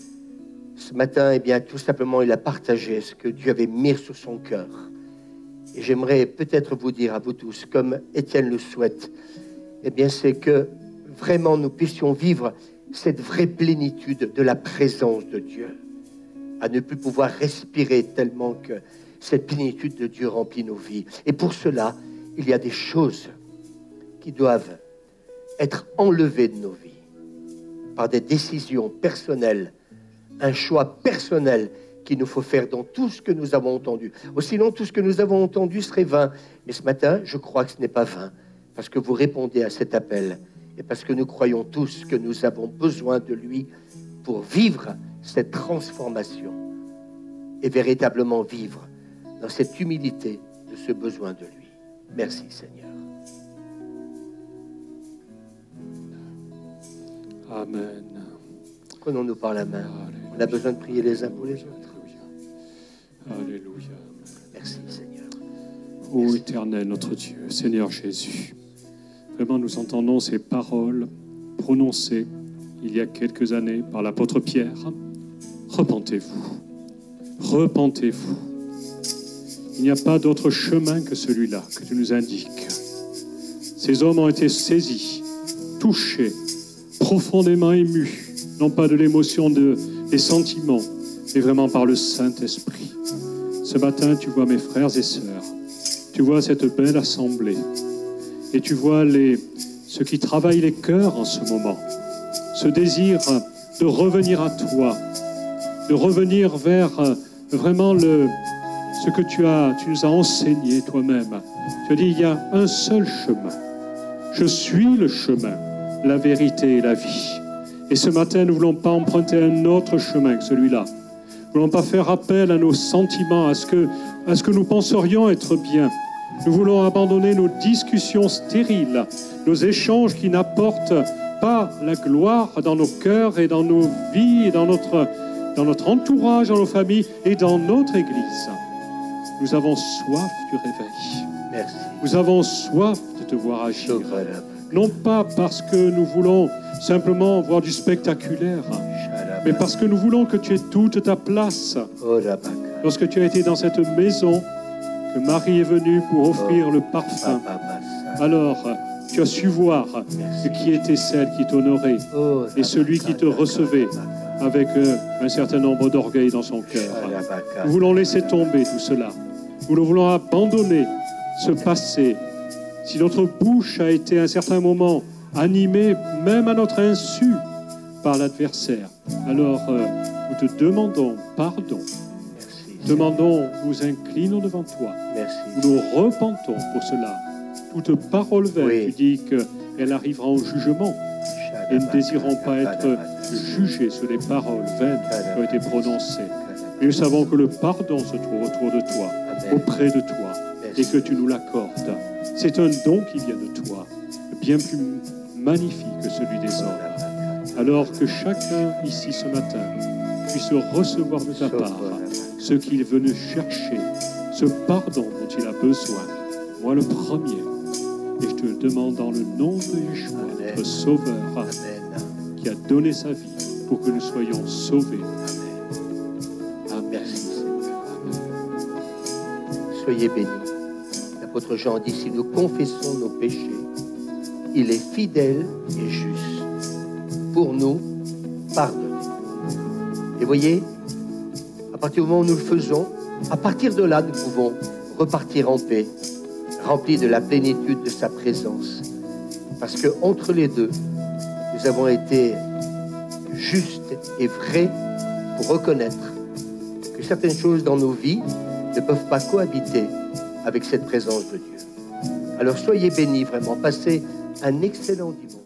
ce matin, eh bien, tout simplement, il a partagé ce que Dieu avait mis sur son cœur. Et j'aimerais peut-être vous dire à vous tous, comme Étienne le souhaite, eh bien, c'est que vraiment nous puissions vivre cette vraie plénitude de la présence de Dieu, à ne plus pouvoir respirer tellement que cette plénitude de Dieu remplit nos vies. Et pour cela, il y a des choses qui doivent être enlevées de nos vies par des décisions personnelles, un choix personnel qu'il nous faut faire dans tout ce que nous avons entendu. Sinon, tout ce que nous avons entendu serait vain. Mais ce matin, je crois que ce n'est pas vain, parce que vous répondez à cet appel et parce que nous croyons tous que nous avons besoin de lui pour vivre cette transformation et véritablement vivre dans cette humilité de ce besoin de lui. Merci Seigneur. Amen. Prenons-nous par la main. Alléluia. On a besoin de prier les uns pour les autres. Alléluia. Merci Seigneur. Ô Merci. Éternel, notre Dieu, Seigneur Jésus, vraiment nous entendons ces paroles prononcées il y a quelques années par l'apôtre Pierre. Repentez-vous. Repentez-vous. Il n'y a pas d'autre chemin que celui-là que tu nous indiques. Ces hommes ont été saisis, touchés, profondément émus, non pas de l'émotion des sentiments, mais vraiment par le Saint-Esprit. Ce matin, tu vois mes frères et sœurs, tu vois cette belle assemblée, et tu vois ceux qui travaillent les cœurs en ce moment, ce désir de revenir à toi, de revenir vers vraiment ce que tu nous as enseigné toi-même. Tu as dit, il y a un seul chemin. Je suis le chemin, la vérité et la vie. Et ce matin, nous ne voulons pas emprunter un autre chemin que celui-là. Nous ne voulons pas faire appel à nos sentiments, à ce que nous penserions être bien. Nous voulons abandonner nos discussions stériles, nos échanges qui n'apportent pas la gloire dans nos cœurs et dans nos vies et dans notre entourage, dans nos familles et dans notre Église. Nous avons soif du réveil. Merci. Nous avons soif de te voir agir. Non pas parce que nous voulons simplement voir du spectaculaire, mais parce que nous voulons que tu aies toute ta place. Lorsque tu as été dans cette maison, que Marie est venue pour offrir le parfum, alors tu as su voir qui était celle qui t'honorait et celui qui te recevait avec un certain nombre d'orgueil dans son cœur. Nous voulons laisser tomber tout cela. Nous voulons abandonner ce passé. Si notre bouche a été à un certain moment animée, même à notre insu, par l'adversaire, alors nous te demandons pardon. Demandons, nous inclinons devant toi. Nous nous repentons pour cela. Toute parole vaine, tu dis qu'elle arrivera au jugement. Et nous ne désirons pas être jugés sur les paroles vaines qui ont été prononcées. Mais nous savons que le pardon se trouve autour de toi, auprès de toi, et que tu nous l'accordes. C'est un don qui vient de toi, bien plus magnifique que celui des hommes. Alors que chacun ici ce matin puisse recevoir de ta part ce qu'il est venu chercher, ce pardon dont il a besoin. Moi le premier. Et je te le demande dans le nom de Yeshua, notre Sauveur, qui a donné sa vie pour que nous soyons sauvés. Amen. Merci Seigneur. Soyez bénis. L'apôtre Jean dit, si nous confessons nos péchés, il est fidèle et juste pour nous pardonner. Et voyez, à partir du moment où nous le faisons, à partir de là, nous pouvons repartir en paix, remplis de la plénitude de sa présence. Parce que entre les deux, nous avons été justes et vrais pour reconnaître que certaines choses dans nos vies ne peuvent pas cohabiter avec cette présence de Dieu. Alors soyez bénis vraiment, passez un excellent dimanche.